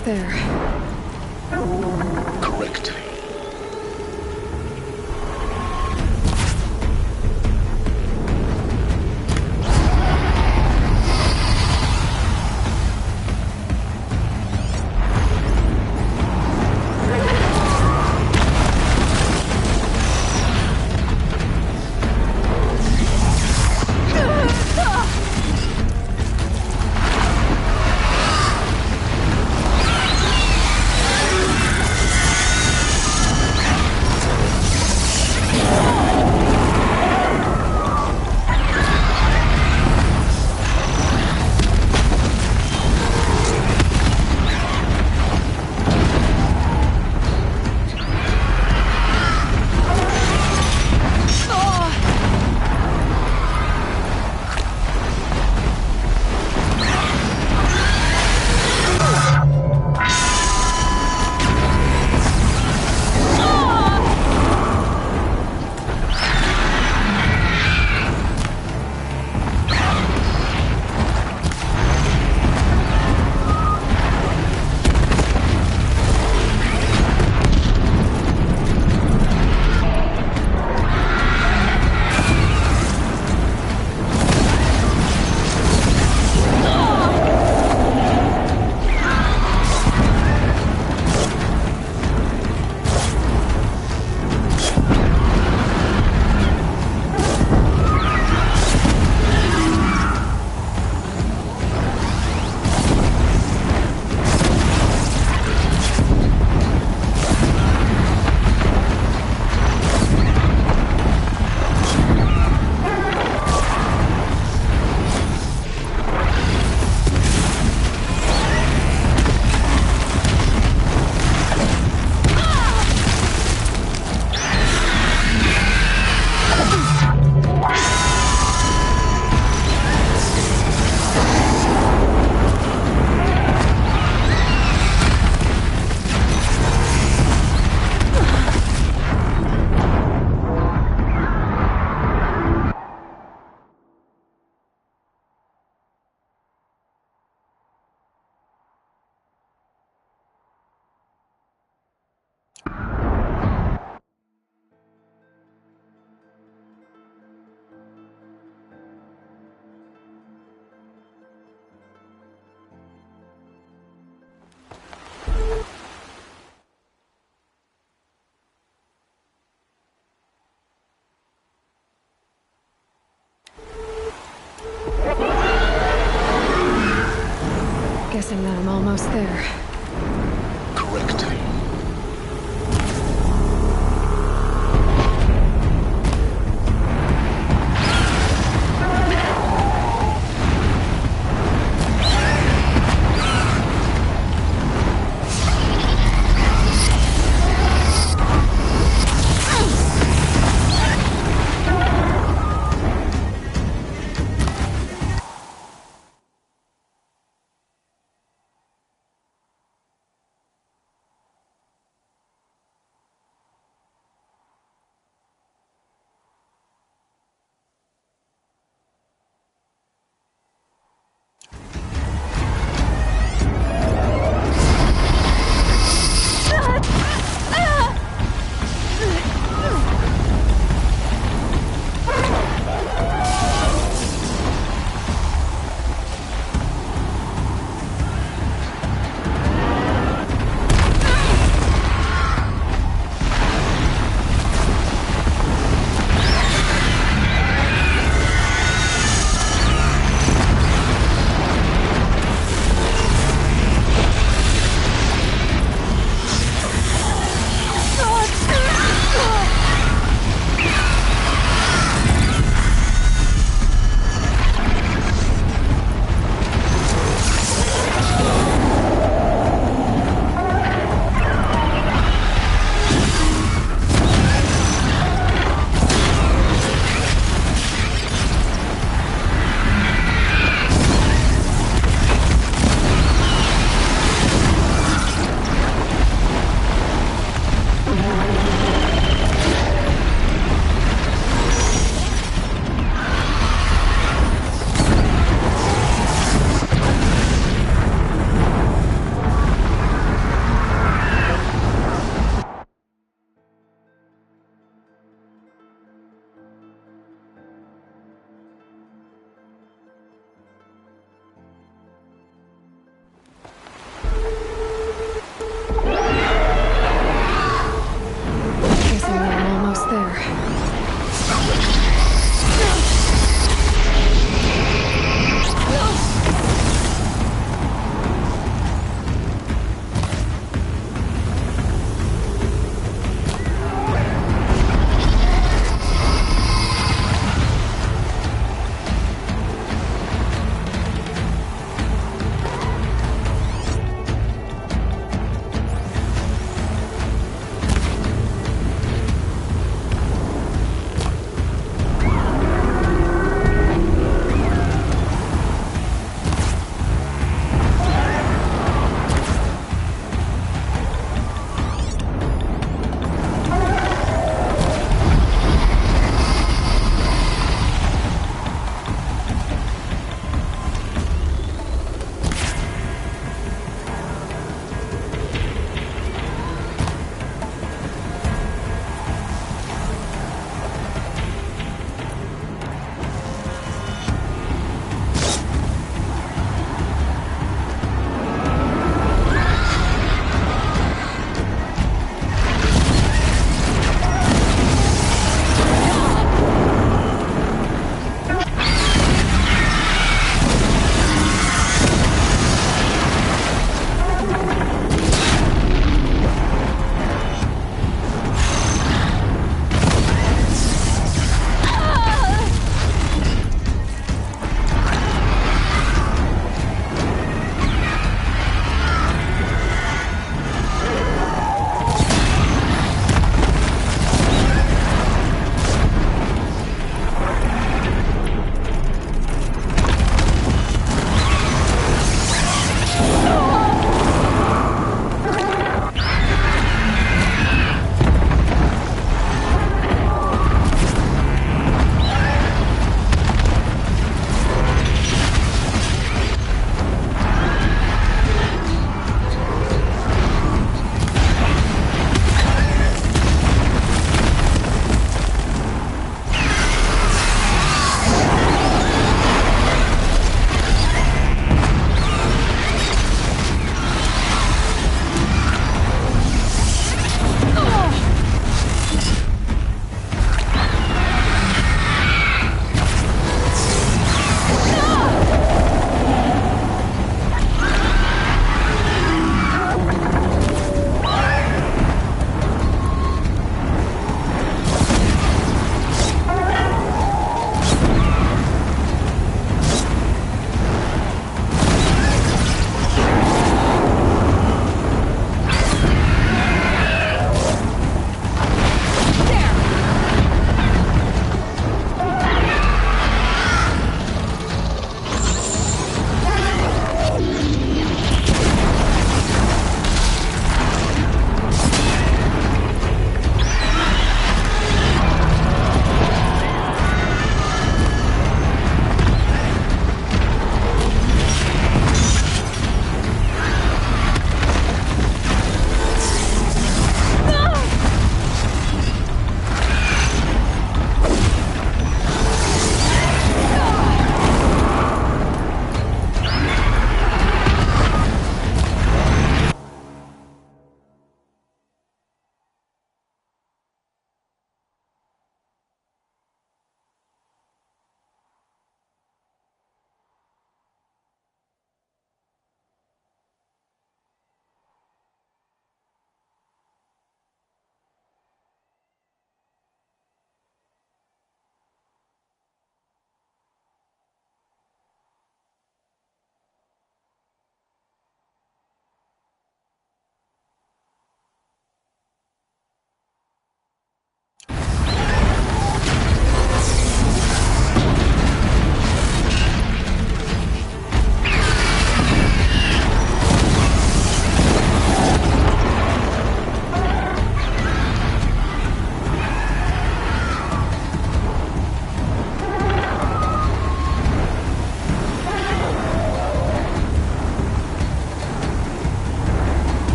almost there. Correct.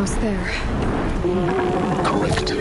almost there. Correct.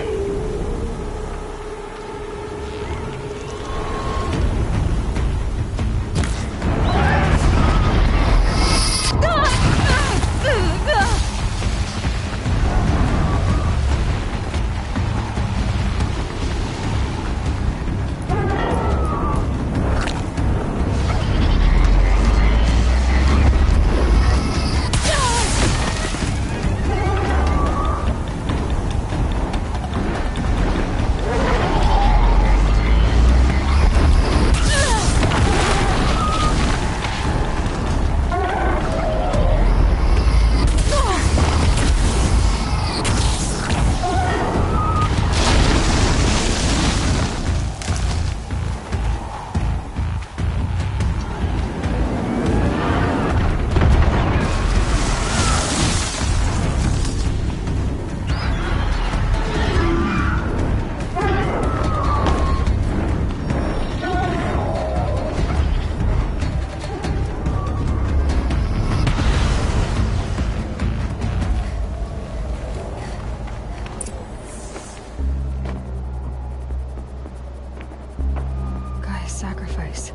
Sacrifice.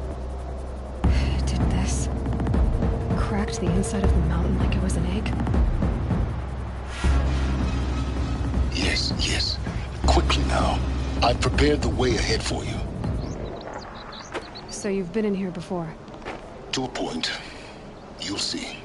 It did this. Cracked the inside of the mountain like it was an egg. Yes, yes. Quickly now. I've prepared the way ahead for you. So you've been in here before? To a point. You'll see.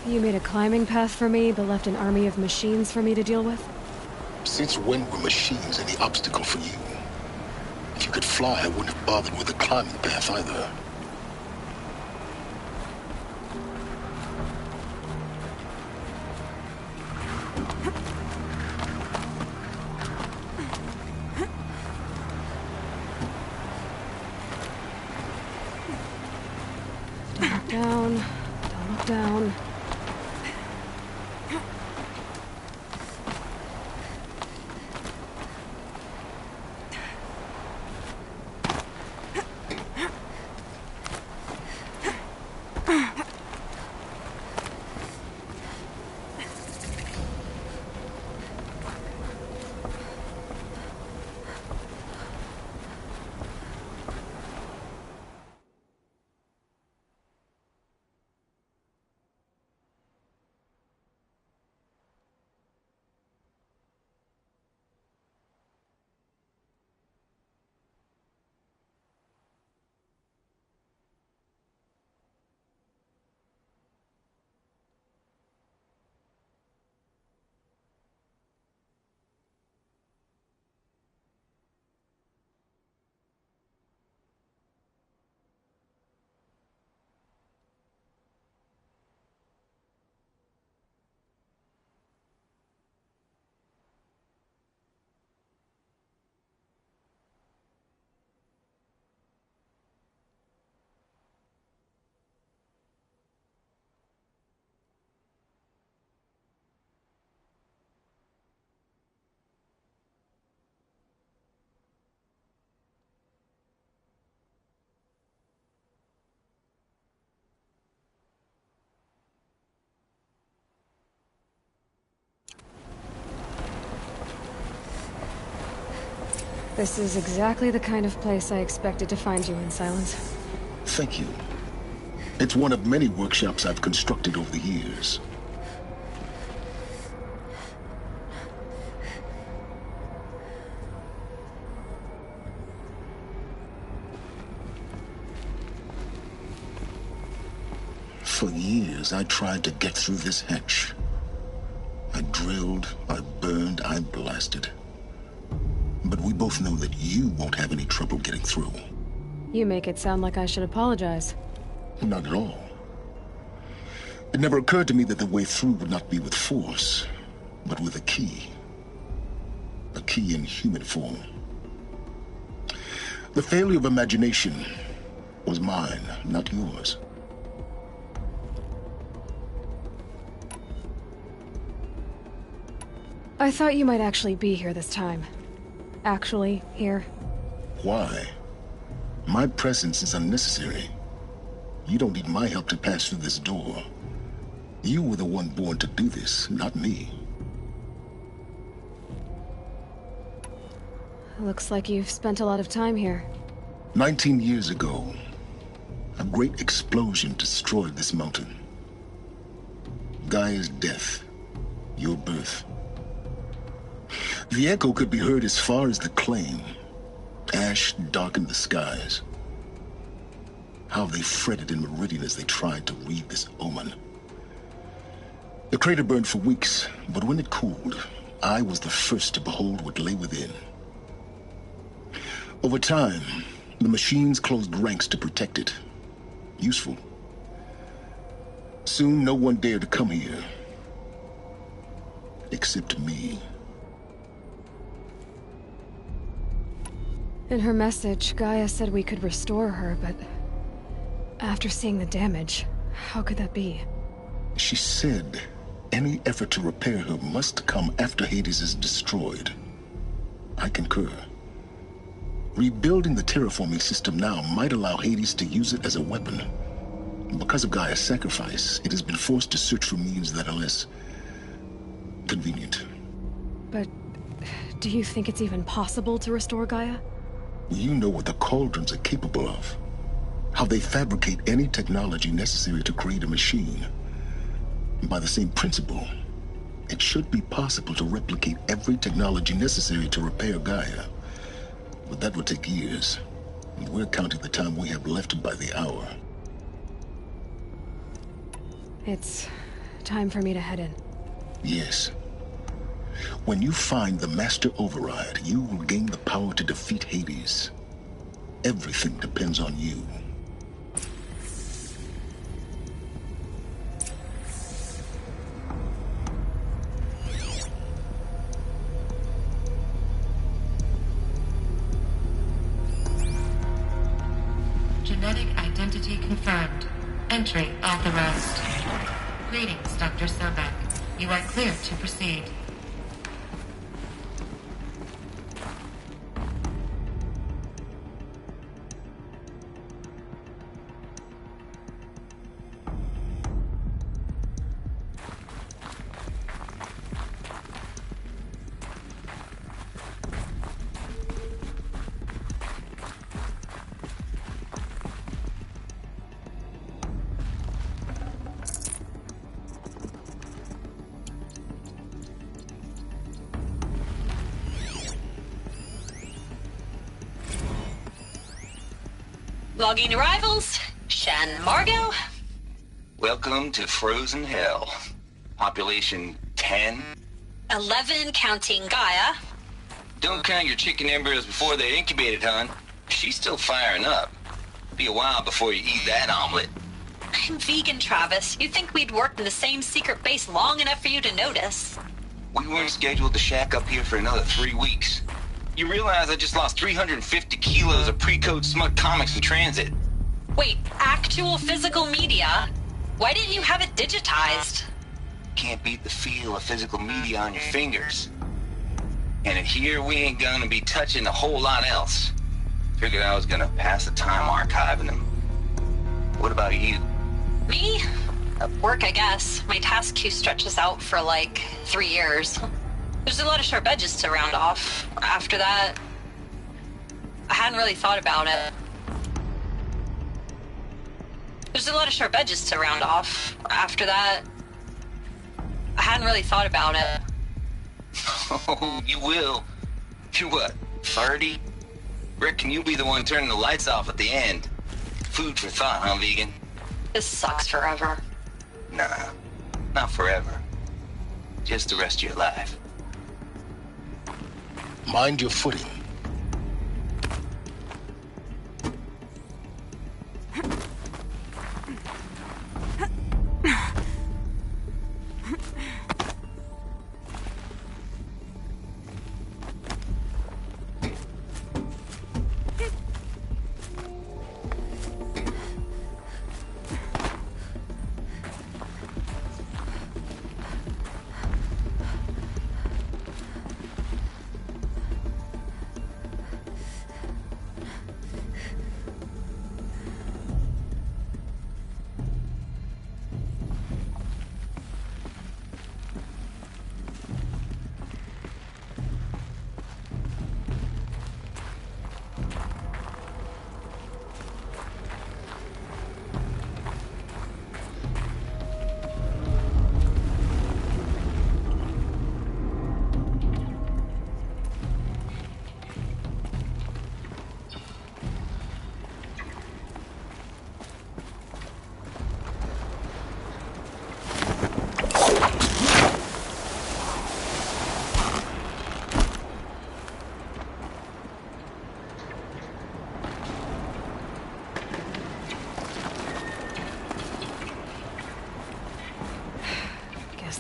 You made a climbing path for me, but left an army of machines for me to deal with? Since when were machines any obstacle for you? If you could fly, I wouldn't have bothered with a climbing path either. Don't look down. Don't look down. This is exactly the kind of place I expected to find you in, Silence. Thank you. It's one of many workshops I've constructed over the years. For years, I tried to get through this hatch. I drilled, I burned, I blasted. But we both know that you won't have any trouble getting through. You make it sound like I should apologize. Not at all. It never occurred to me that the way through would not be with force, but with a key. A key in human form. The failure of imagination was mine, not yours. I thought you might actually be here this time. Actually, here. Why? My presence is unnecessary. You don't need my help to pass through this door. You were the one born to do this, not me. Looks like you've spent a lot of time here. 19 years ago, a great explosion destroyed this mountain. Gaia's death, your birth. The echo could be heard as far as the claim. Ash darkened the skies. How they fretted in Meridian as they tried to read this omen. The crater burned for weeks, but when it cooled, I was the first to behold what lay within. Over time, the machines closed ranks to protect it. Useful. Soon, no one dared to come here. Except me. In her message, Gaia said we could restore her, but after seeing the damage, how could that be? She said any effort to repair her must come after Hades is destroyed. I concur. Rebuilding the terraforming system now might allow Hades to use it as a weapon. Because of Gaia's sacrifice, it has been forced to search for means that are less convenient. But do you think it's even possible to restore Gaia? You know what the Cauldrons are capable of. How they fabricate any technology necessary to create a machine. By the same principle, it should be possible to replicate every technology necessary to repair Gaia. But that would take years. And we're counting the time we have left by the hour. It's time for me to head in. Yes. When you find the Master Override, you will gain the power to defeat Hades. Everything depends on you. Genetic identity confirmed. Entry authorized. Greetings, Dr. Sobek. You are clear to proceed. Logging arrivals. Shan Margot. Welcome to Frozen Hell. Population 10. 11 counting Gaia. Don't count your chicken embryos before they're incubated, hon. She's still firing up. Be a while before you eat that omelet. I'm vegan, Travis. You'd think we'd worked in the same secret base long enough for you to notice. We weren't scheduled to shack up here for another 3 weeks. You realize I just lost 350 kilos of pre-code smut comics in transit. Wait, actual physical media? Why didn't you have it digitized? Can't beat the feel of physical media on your fingers. And here we ain't gonna be touching a whole lot else. Figured I was gonna pass the time archiving them. What about you? Me? Work, I guess. My task queue stretches out for like 3 years. There's a lot of sharp edges to round off. After that, I hadn't really thought about it. There's a lot of sharp edges to round off. After that, I hadn't really thought about it. Oh, you will. You're what, 30? Reckon you'll be the one turning the lights off at the end. Food for thought, huh, vegan? This sucks forever. Nah, not forever. Just the rest of your life. Mind your footing.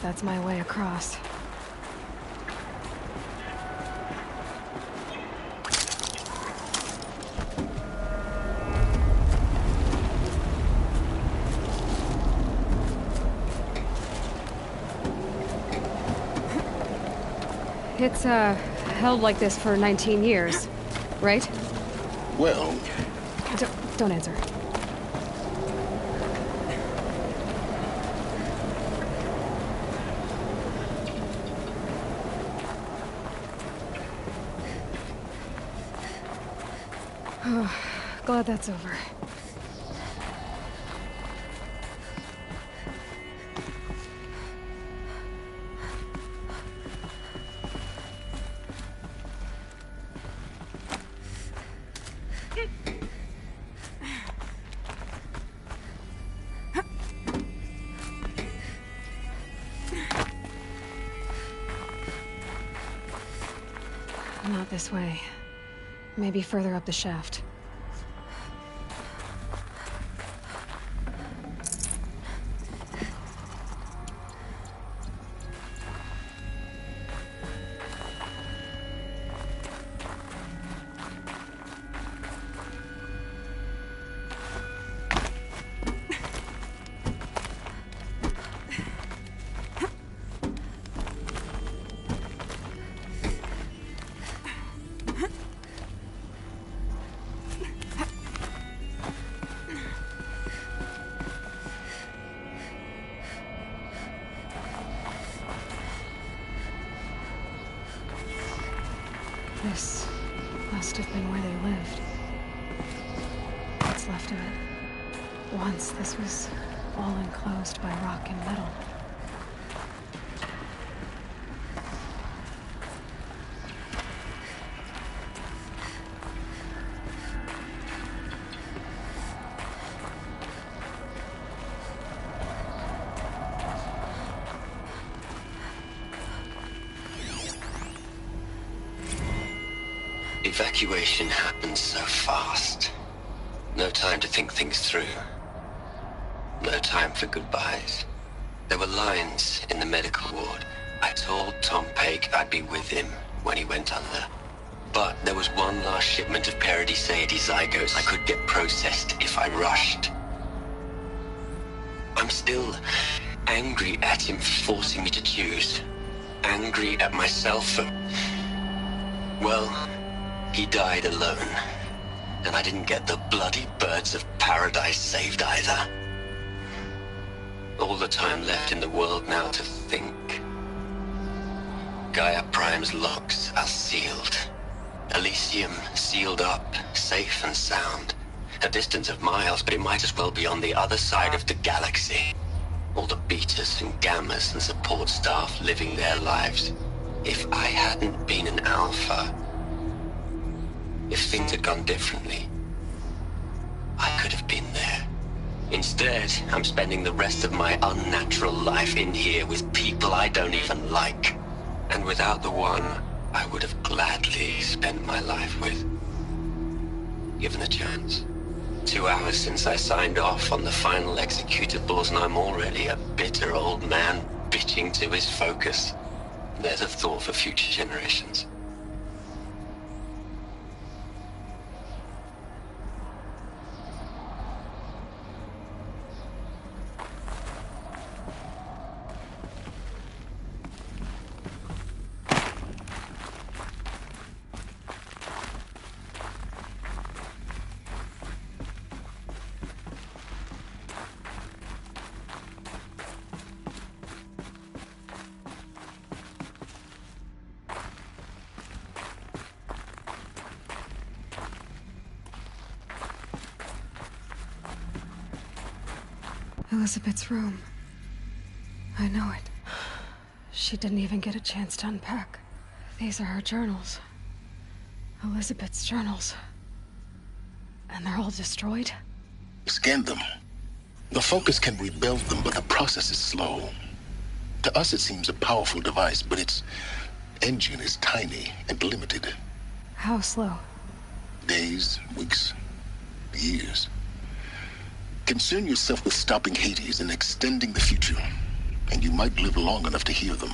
That's my way across. It's, held like this for 19 years, right? Well... Don't answer. Oh, glad that's over. Not this way. Maybe further up the shaft. This must have been where they lived. What's left of it. Once this was all enclosed by rock and metal. Evacuation happens so fast. No time to think things through. No time for goodbyes. There were lines in the medical ward. I told Tom Paik I'd be with him when he went under. But there was one last shipment of Paradiseidae zygotes I could get processed if I rushed. I'm still angry at him for forcing me to choose. Angry at myself for... well... he died alone, and I didn't get the bloody birds of paradise saved either. All the time left in the world now to think. Gaia Prime's logs are sealed. Elysium, sealed up, safe and sound. A distance of miles, but it might as well be on the other side of the galaxy. All the betas and gammas and support staff living their lives. If I hadn't been an alpha, if things had gone differently, I could have been there. Instead, I'm spending the rest of my unnatural life in here with people I don't even like. And without the one I would have gladly spent my life with, given a chance. 2 hours since I signed off on the final executables, and I'm already a bitter old man bitching to his focus. There's a thought for future generations. Elizabeth's room. I know it. She didn't even get a chance to unpack. These are her journals. Elizabeth's journals. And they're all destroyed? Scan them. The Focus can rebuild them, but the process is slow. To us, it seems a powerful device, but its engine is tiny and limited. How slow? Days, weeks, years. Concern yourself with stopping Hades and extending the future, and you might live long enough to hear them.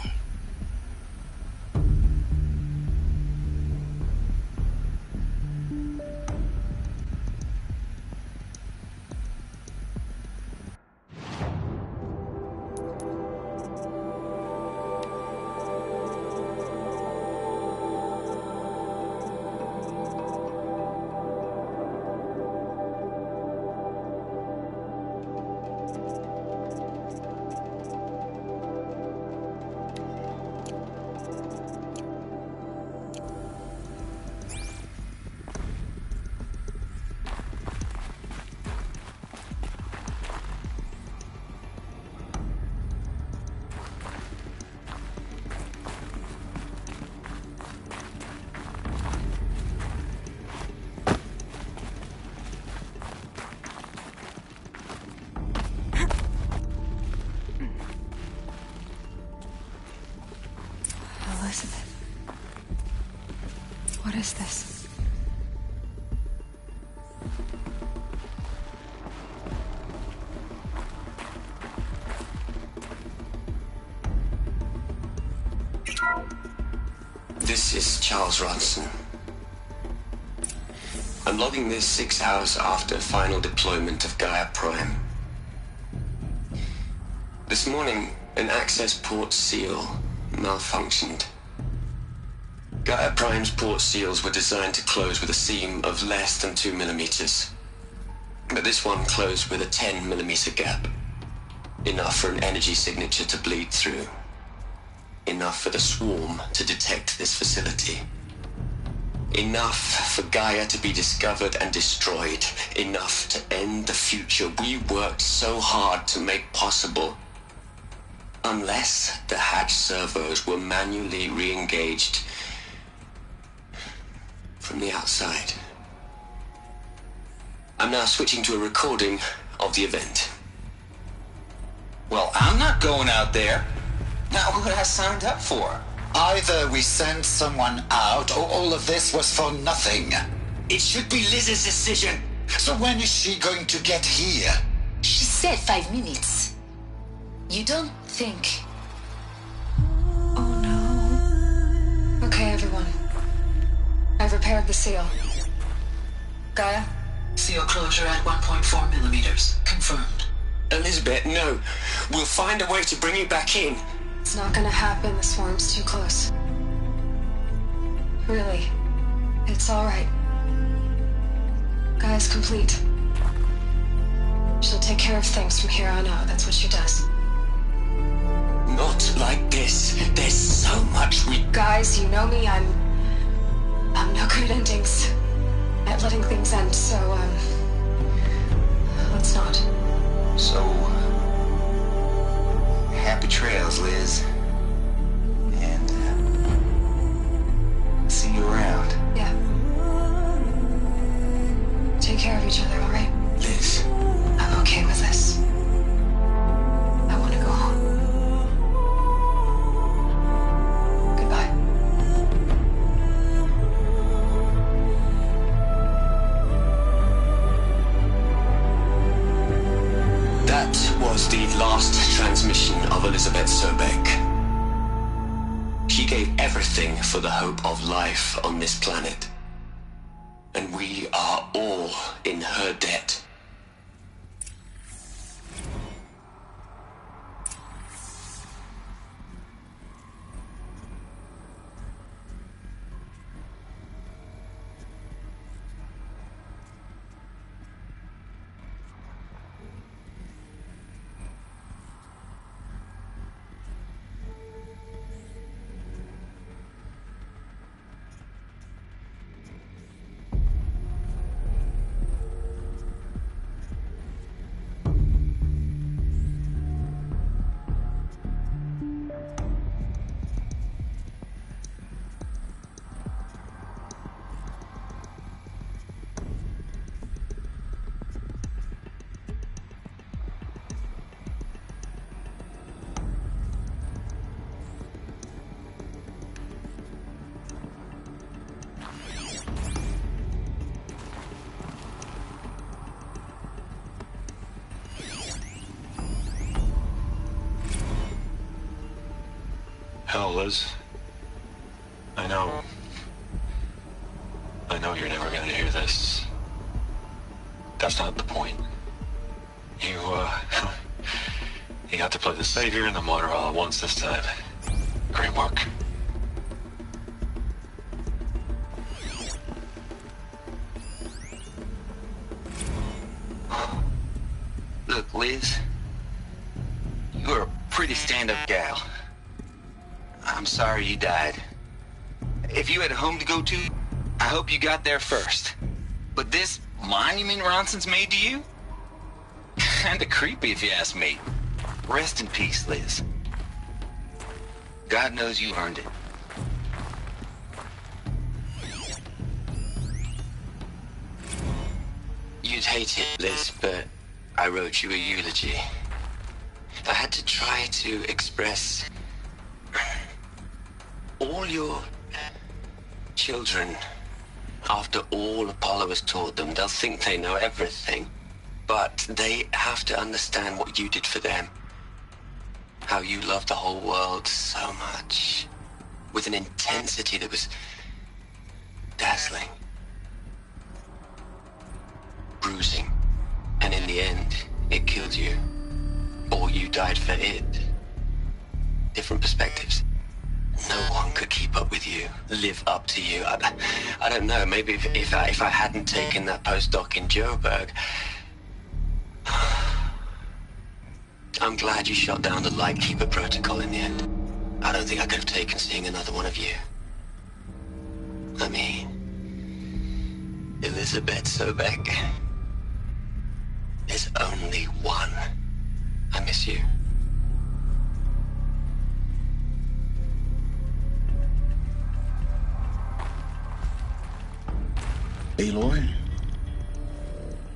Elizabeth. What is this? This is Charles Ronson. I'm logging this 6 hours after final deployment of Gaia Prime. This morning, an access port seal malfunctioned. Gaia Prime's port seals were designed to close with a seam of less than 2 millimeters. But this one closed with a 10 millimeter gap. Enough for an energy signature to bleed through. Enough for the swarm to detect this facility. Enough for Gaia to be discovered and destroyed. Enough to end the future we worked so hard to make possible. Unless the hatch servos were manually re-engaged from the outside. I'm now switching to a recording of the event. Well, I'm not going out there. Not what I signed up for. Either we send someone out, or all of this was for nothing. It should be Liz's decision. So when is she going to get here? She said 5 minutes. You don't think... Oh no. Okay, everyone. I've repaired the seal. Gaia? Seal closure at 1.4 millimeters. Confirmed. Elizabeth, no. We'll find a way to bring you back in. It's not gonna happen. The swarm's too close. Really. It's alright. Gaia's complete. She'll take care of things from here on out. That's what she does. Not like this. There's so much we... Guys, you know me. No great endings at letting things end, so, let's not. So, happy trails, Liz. And, see you around. Yeah. Take care of each other, alright? Liz. I'm okay with this. I want to go home. Goodbye. That was the last transmission of Elizabeth Sobek. She gave everything for the hope of life on this planet. And we are all in her debt. Hell, Liz. I know you're never gonna hear this. That's not the point. You got to play the savior and the martyr all at once this time. Great work. Look, Liz. You're a pretty stand-up gal. I'm sorry you died. If you had a home to go to, I hope you got there first. But this monument Ronson's made to you? Kinda creepy if you ask me. Rest in peace, Liz. God knows you earned it. You'd hate it, Liz, but I wrote you a eulogy. I had to try to express all your children. After all Apollo has taught them, they'll think they know everything. But they have to understand what you did for them. How you loved the whole world so much. With an intensity that was dazzling. Bruising. And in the end, it killed you. Or you died for it. Different perspectives. No one could keep up with you, live up to you. I don't know, maybe if I hadn't taken that postdoc in Joburg. I'm glad you shot down the Lightkeeper protocol in the end. I don't think I could have taken seeing another one of you. I mean, Elizabeth Sobek. There's only one. I miss you. Aloy?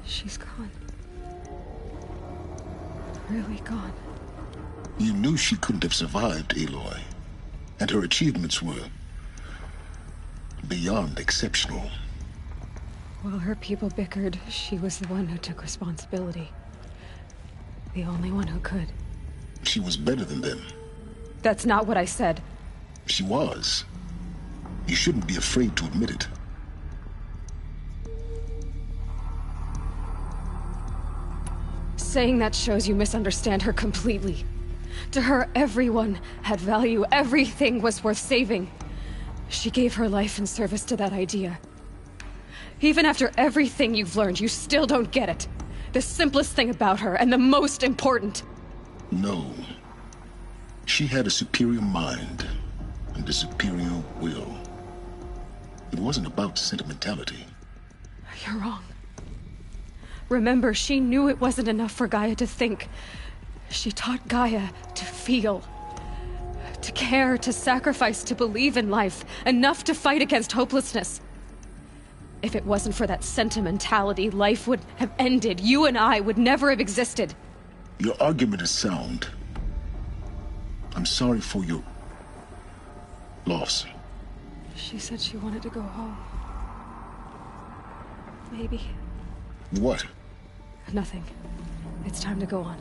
She's gone. Really gone. You knew she couldn't have survived, Aloy. And her achievements were beyond exceptional. While her people bickered, she was the one who took responsibility. The only one who could. She was better than them. That's not what I said. She was. You shouldn't be afraid to admit it. Saying that shows you misunderstand her completely. To her, everyone had value. Everything was worth saving. She gave her life in service to that idea. Even after everything you've learned, you still don't get it. The simplest thing about her, and the most important. No. She had a superior mind and a superior will. It wasn't about sentimentality. You're wrong. Remember, she knew it wasn't enough for Gaia to think. She taught Gaia to feel. To care, to sacrifice, to believe in life. Enough to fight against hopelessness. If it wasn't for that sentimentality, life would have ended. You and I would never have existed. Your argument is sound. I'm sorry for your loss. She said she wanted to go home. Maybe. What? Nothing. It's time to go on.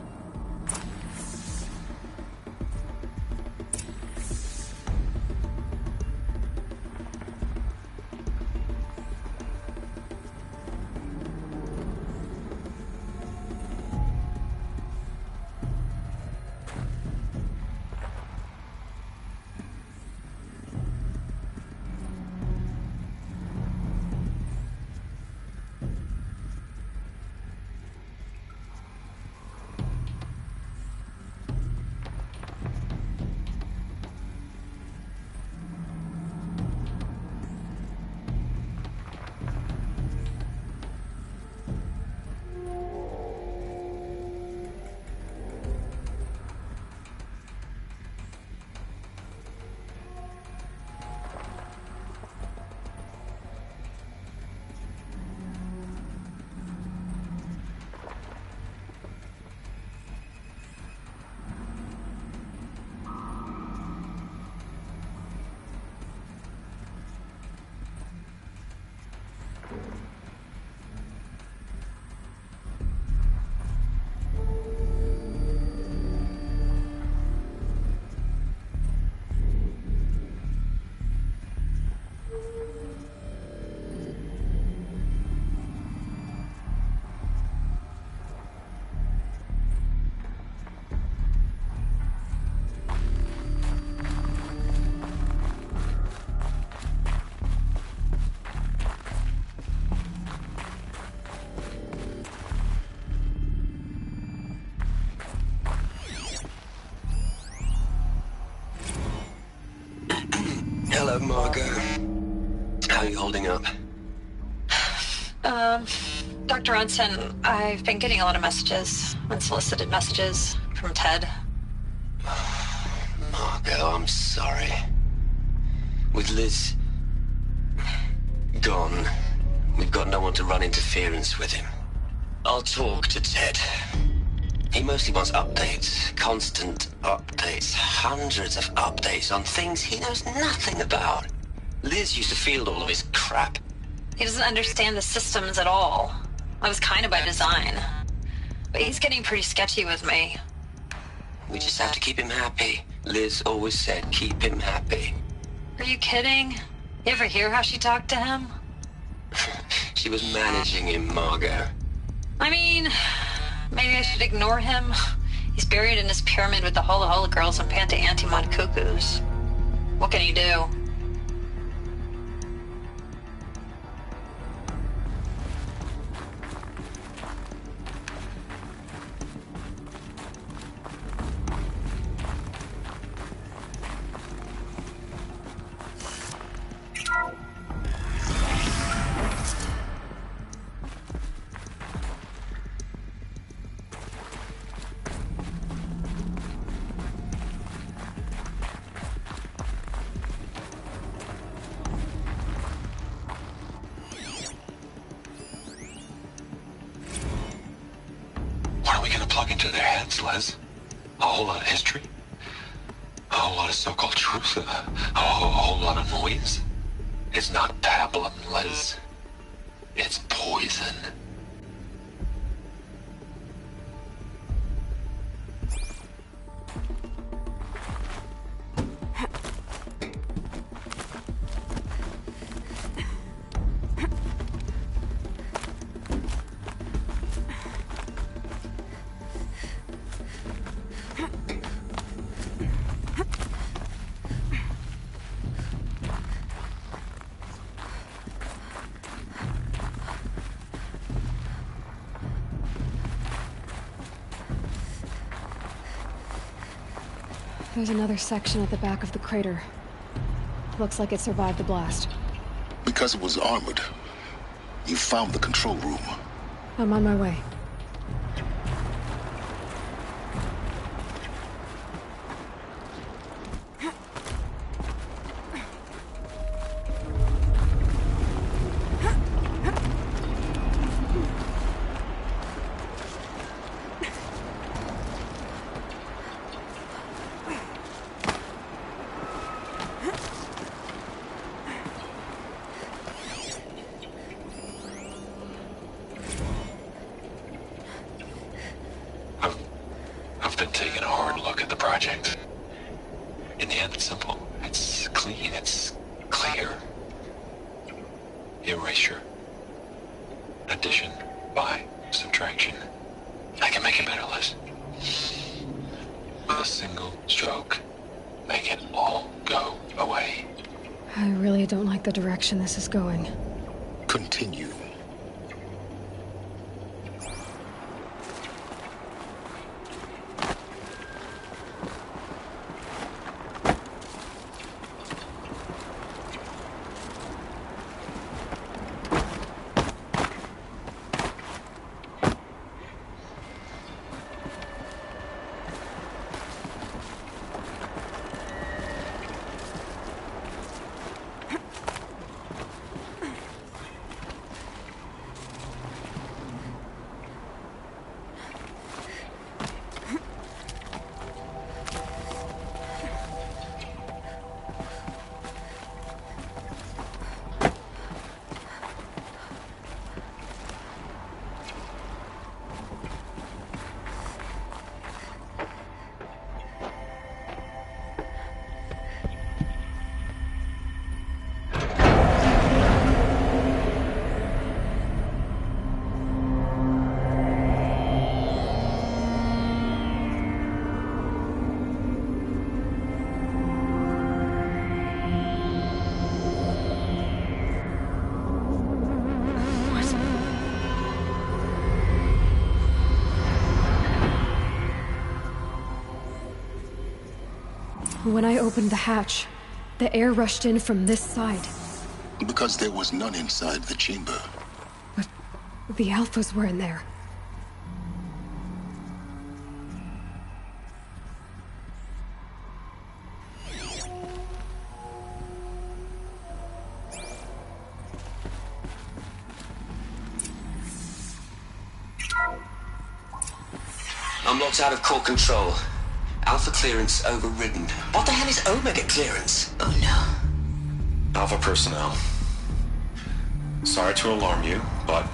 Hello, Margot. How are you holding up? Dr. Ronson, I've been getting a lot of messages, unsolicited messages from Ted. Margot, I'm sorry. With Liz gone, we've got no one to run interference with him. I'll talk to Ted. He mostly wants updates, constant updates, hundreds of updates on things he knows nothing about. Liz used to field all of his crap. He doesn't understand the systems at all. That was kind of by design. But he's getting pretty sketchy with me. We just have to keep him happy. Liz always said keep him happy. Are you kidding? You ever hear how she talked to him? She was managing him, Margot. I mean, maybe I should ignore him. He's buried in his pyramid with the Hola Hola girls and Panta Antimon cuckoos. What can he do? Les. A whole lot of history. A whole lot of so-called truth. A whole lot of noise. It's not pablum, Les. It's poison. There's another section at the back of the crater. Looks like it survived the blast. Because it was armored, you found the control room. I'm on my way. I've been taking a hard look at the project. In the end, it's simple. It's clean. It's clear. Erasure. Addition by subtraction. I can make it better, Liz. With a single stroke, make it all go away. I really don't like the direction this is going. Continue. When I opened the hatch, the air rushed in from this side. Because there was none inside the chamber. But the Alphas were in there. I'm locked out of core control. Alpha clearance overridden. What the hell is Omega clearance? Oh no. Alpha personnel. Sorry to alarm you, but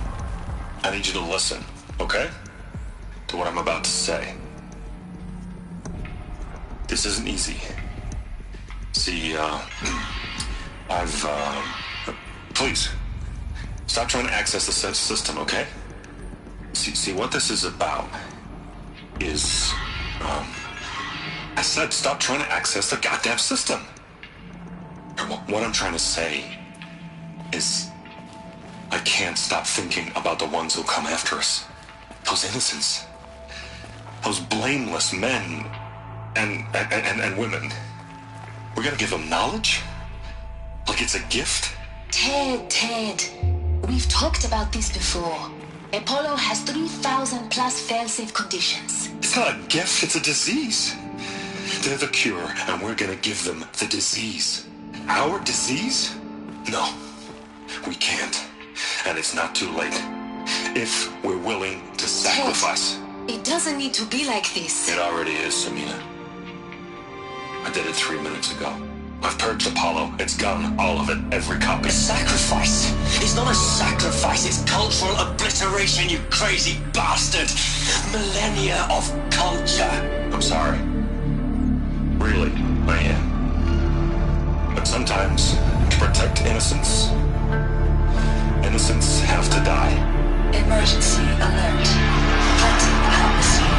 I need you to listen, okay? To what I'm about to say. This isn't easy. See, please, stop trying to access the system, okay? See, what this is about is, I said stop trying to access the goddamn system. What I'm trying to say is I can't stop thinking about the ones who'll come after us. Those innocents. Those blameless men and women. We're gonna give them knowledge? Like it's a gift? Ted. We've talked about this before. Apollo has 3,000 plus fail-safe conditions. It's not a gift, it's a disease. They're the cure, and we're gonna give them the disease. Our disease? No, we can't. And it's not too late. If we're willing to sacrifice. It doesn't need to be like this. It already is, Samina. I did it 3 minutes ago. I've purged Apollo. It's gone, all of it, every copy. A sacrifice? It's not a sacrifice, it's cultural obliteration, you crazy bastard! Millennia of culture! I'm sorry. Really, I am. But sometimes, to protect innocence, innocents have to die. Emergency alert. Planting hypoxia.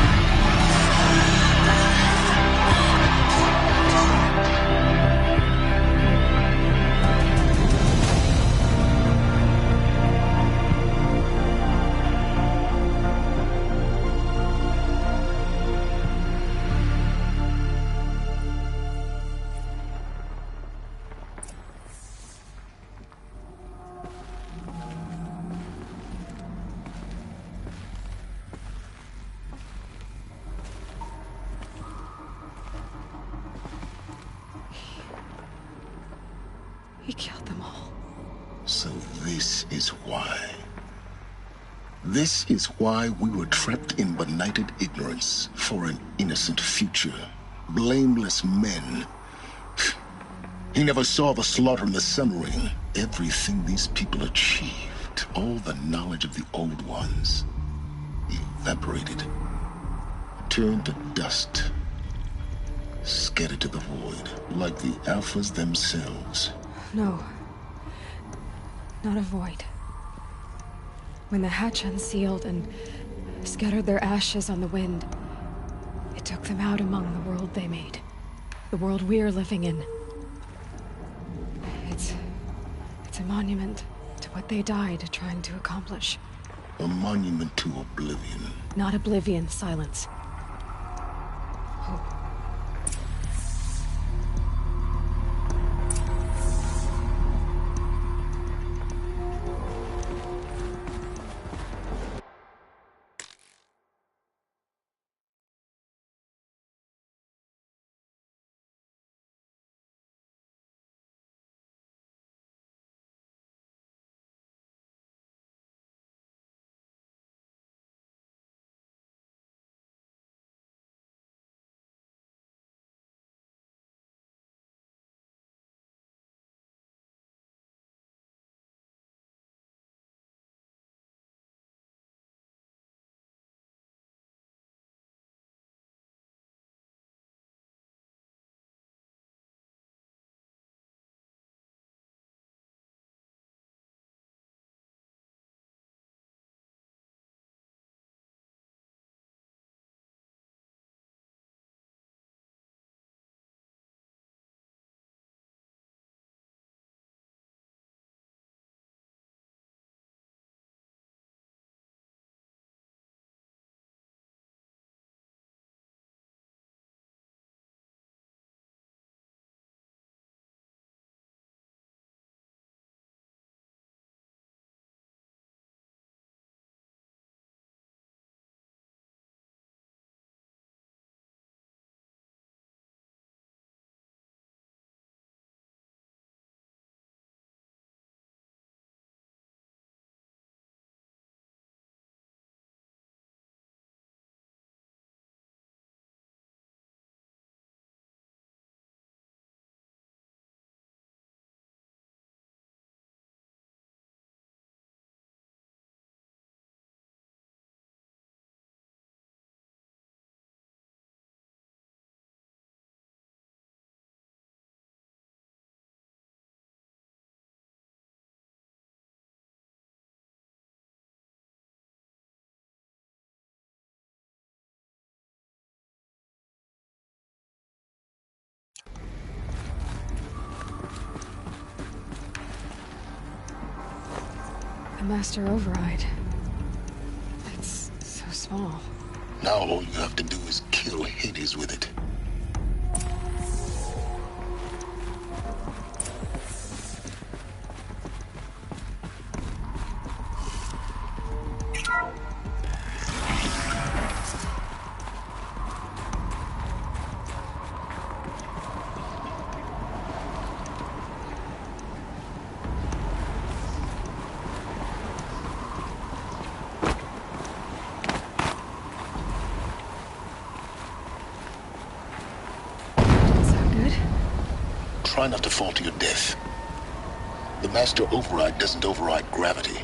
He killed them all. So this is why. This is why we were trapped in benighted ignorance for an innocent future. Blameless men. He never saw the slaughter in the Sun Ring. Everything these people achieved, all the knowledge of the Old Ones, evaporated, turned to dust, scattered to the void, like the Alphas themselves. No. Not a void. When the hatch unsealed and scattered their ashes on the wind, it took them out among the world they made. The world we're living in. It's a monument to what they died trying to accomplish. A monument to oblivion. Not oblivion, Silence. Hope. The Master Override. It's so small. Now all you have to do is kill Hades with it. Try not to fall to your death. The Master Override doesn't override gravity.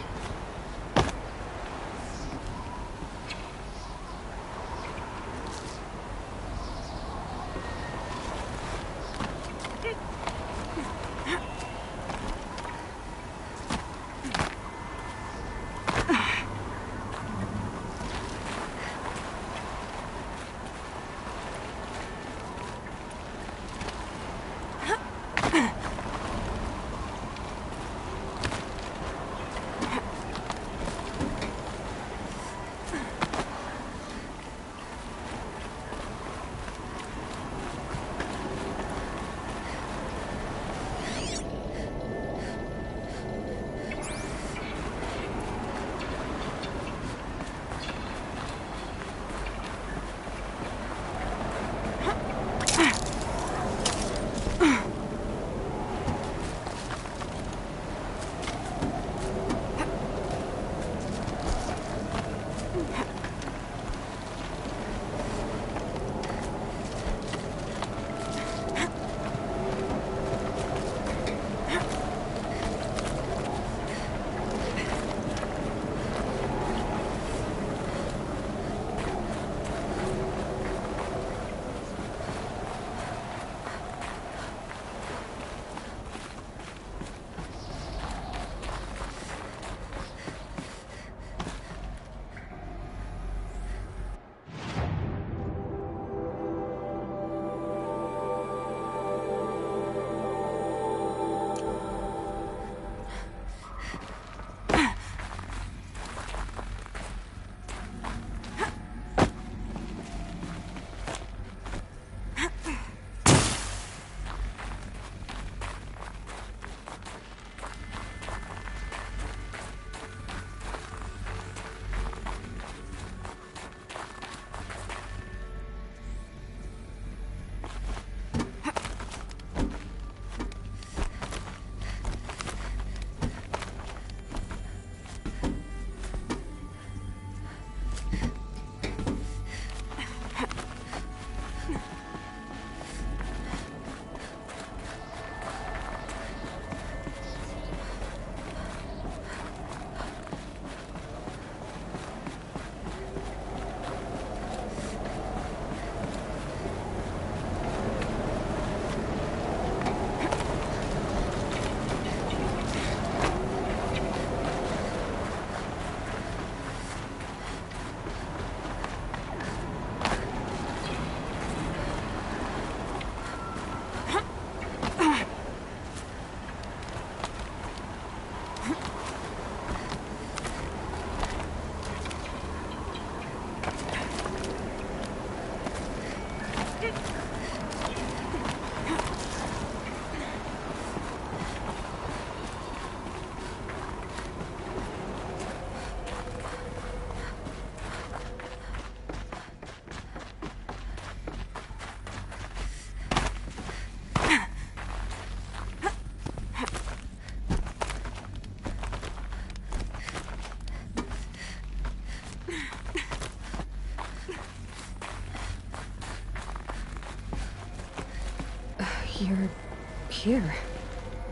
You're here.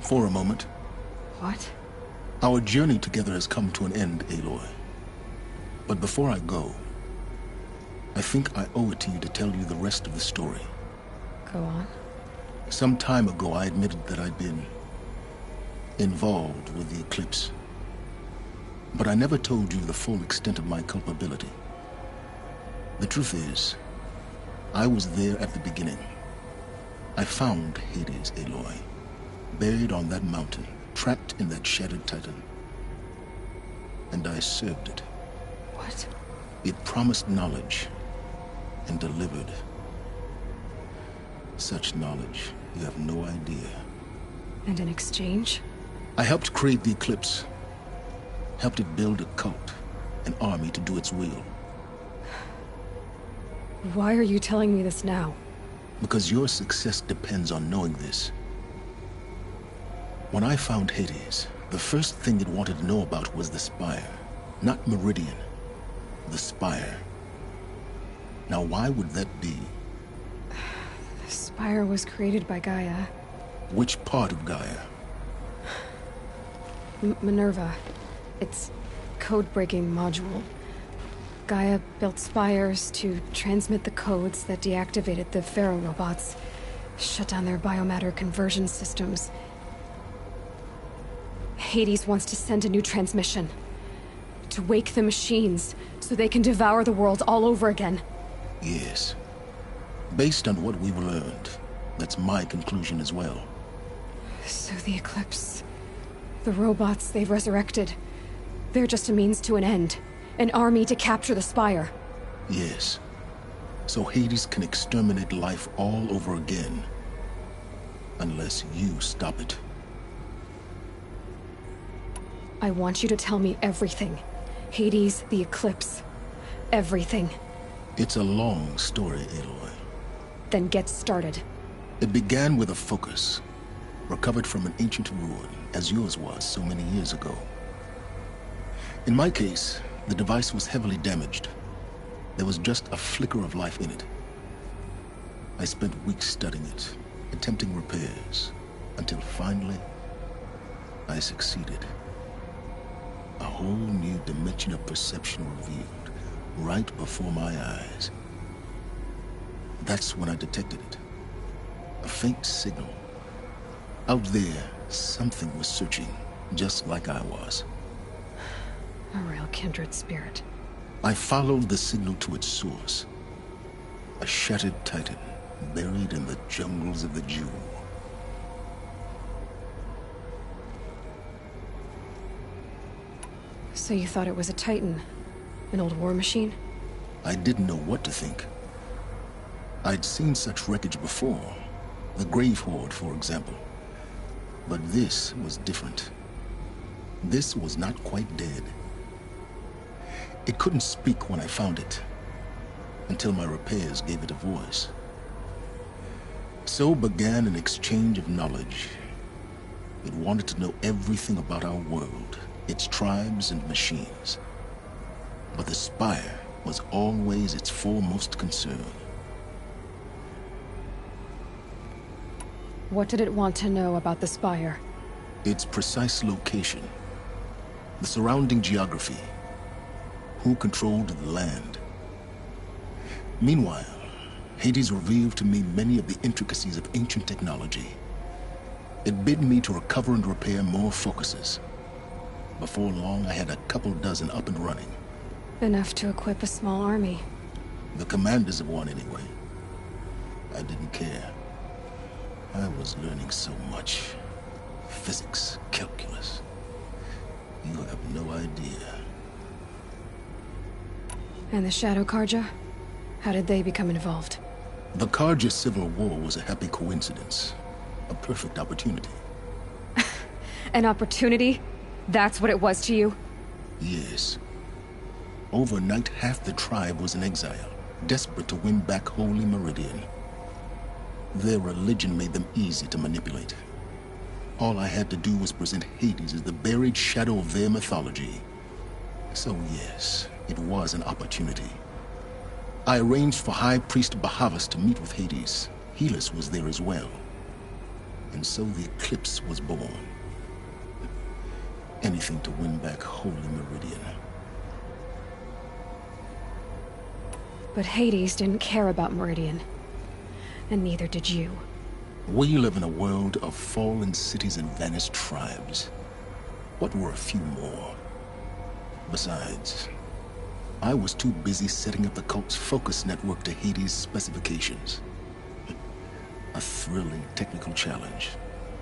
For a moment. What? Our journey together has come to an end, Aloy. But before I go, I think I owe it to you to tell you the rest of the story. Go on. Some time ago, I admitted that I'd been involved with the Eclipse. But I never told you the full extent of my culpability. The truth is, I was there at the beginning. I found Hades, Aloy, buried on that mountain, trapped in that shattered titan. And I served it. What? It promised knowledge and delivered. Such knowledge, you have no idea. And in exchange? I helped create the Eclipse. Helped it build a cult, an army to do its will. Why are you telling me this now? Because your success depends on knowing this. When I found Hades, the first thing it wanted to know about was the Spire. Not Meridian. The Spire. Now why would that be? The Spire was created by Gaia. Which part of Gaia? Minerva. Its code-breaking module. Gaia built spires to transmit the codes that deactivated the Pharaoh robots, shut down their biomatter conversion systems. Hades wants to send a new transmission. To wake the machines, so they can devour the world all over again. Yes. Based on what we've learned, that's my conclusion as well. So the Eclipse... the robots they've resurrected... they're just a means to an end. An army to capture the Spire. Yes. So Hades can exterminate life all over again. Unless you stop it. I want you to tell me everything. Hades, the Eclipse. Everything. It's a long story, Aloy. Then get started. It began with a focus. Recovered from an ancient ruin, as yours was so many years ago. In my case, the device was heavily damaged. There was just a flicker of life in it. I spent weeks studying it, attempting repairs, until finally, I succeeded. A whole new dimension of perception revealed, right before my eyes. That's when I detected it. A faint signal. Out there, something was searching, just like I was. A real kindred spirit. I followed the signal to its source. A shattered titan, buried in the jungles of the Jewel. So you thought it was a titan? An old war machine? I didn't know what to think. I'd seen such wreckage before. The Grave Horde, for example. But this was different. This was not quite dead. It couldn't speak when I found it, until my repairs gave it a voice. So began an exchange of knowledge. It wanted to know everything about our world, its tribes and machines. But the Spire was always its foremost concern. What did it want to know about the Spire? Its precise location, the surrounding geography, who controlled the land. Meanwhile, Hades revealed to me many of the intricacies of ancient technology. It bid me to recover and repair more focuses. Before long, I had a couple dozen up and running. Enough to equip a small army. The commanders of one, anyway. I didn't care. I was learning so much. Physics, calculus. You have no idea. And the Shadow Carja? How did they become involved? The Carja Civil War was a happy coincidence. A perfect opportunity. An opportunity? That's what it was to you? Yes. Overnight, half the tribe was in exile, desperate to win back Holy Meridian. Their religion made them easy to manipulate. All I had to do was present Hades as the buried shadow of their mythology. So yes, it was an opportunity. I arranged for High Priest Bahavas to meet with Hades. Helis was there as well. And so the Eclipse was born. Anything to win back Holy Meridian. But Hades didn't care about Meridian. And neither did you. We live in a world of fallen cities and vanished tribes. What were a few more? Besides, I was too busy setting up the cult's focus network to Hades' specifications. A thrilling technical challenge,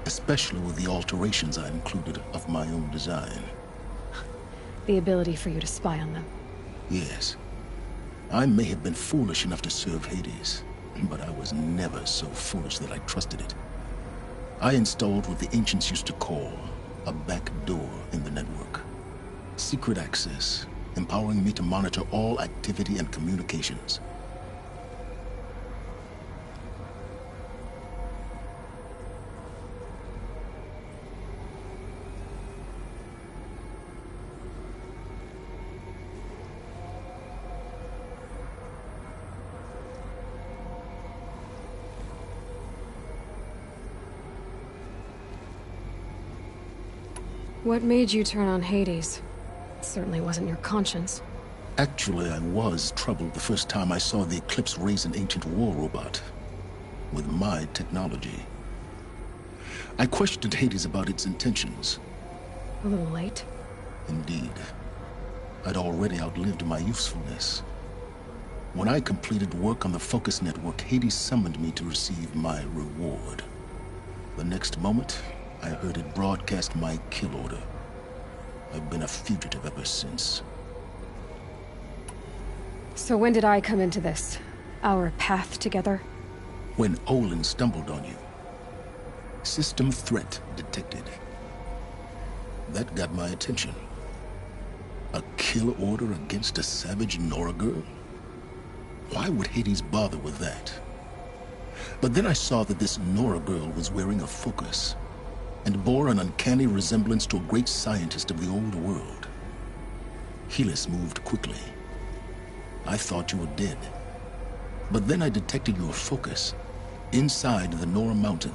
especially with the alterations I included of my own design. The ability for you to spy on them. Yes. I may have been foolish enough to serve Hades, but I was never so foolish that I trusted it. I installed what the ancients used to call a back door in the network. Secret access, empowering me to monitor all activity and communications. What made you turn on Hades? It certainly wasn't your conscience. Actually, I was troubled the first time I saw the Eclipse raise an ancient war robot. With my technology. I questioned Hades about its intentions. A little late. Indeed. I'd already outlived my usefulness. When I completed work on the Focus Network, Hades summoned me to receive my reward. The next moment, I heard it broadcast my kill order. I've been a fugitive ever since. So when did I come into this? Our path together? When Olin stumbled on you. System threat detected. That got my attention. A kill order against a savage Nora girl? Why would Hades bother with that? But then I saw that this Nora girl was wearing a focus, and bore an uncanny resemblance to a great scientist of the old world. Helis moved quickly. I thought you were dead. But then I detected your focus, inside the Nora Mountain.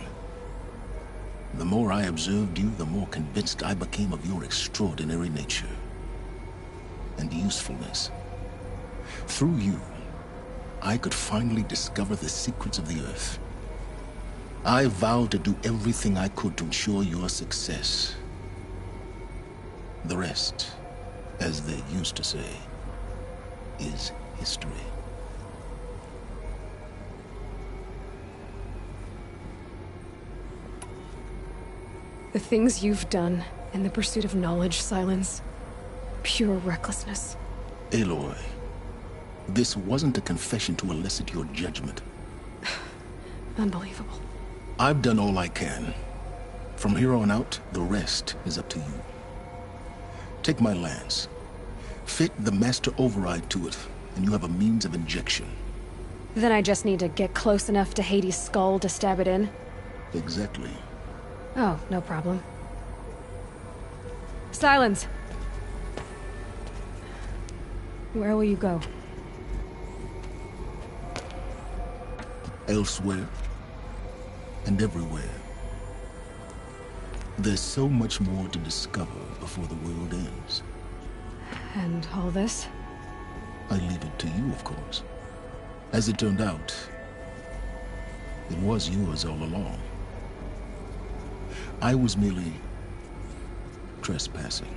The more I observed you, the more convinced I became of your extraordinary nature and usefulness. Through you, I could finally discover the secrets of the Earth. I vowed to do everything I could to ensure your success. The rest, as they used to say, is history. The things you've done in the pursuit of knowledge, Silence. Pure recklessness. Aloy, this wasn't a confession to elicit your judgment. Unbelievable. I've done all I can. From here on out, the rest is up to you. Take my lance. Fit the master override to it, and you have a means of injection. Then I just need to get close enough to Hades' skull to stab it in? Exactly. Oh, no problem. Silence! Where will you go? Elsewhere. And everywhere. There's so much more to discover before the world ends. And all this? I leave it to you, of course. As it turned out, it was yours all along. I was merely trespassing.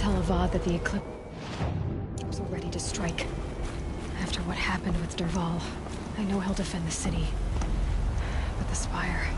tell Avad that the Eclipse are ready to strike. After what happened with Dervahl, I know he'll defend the city. But the Spire...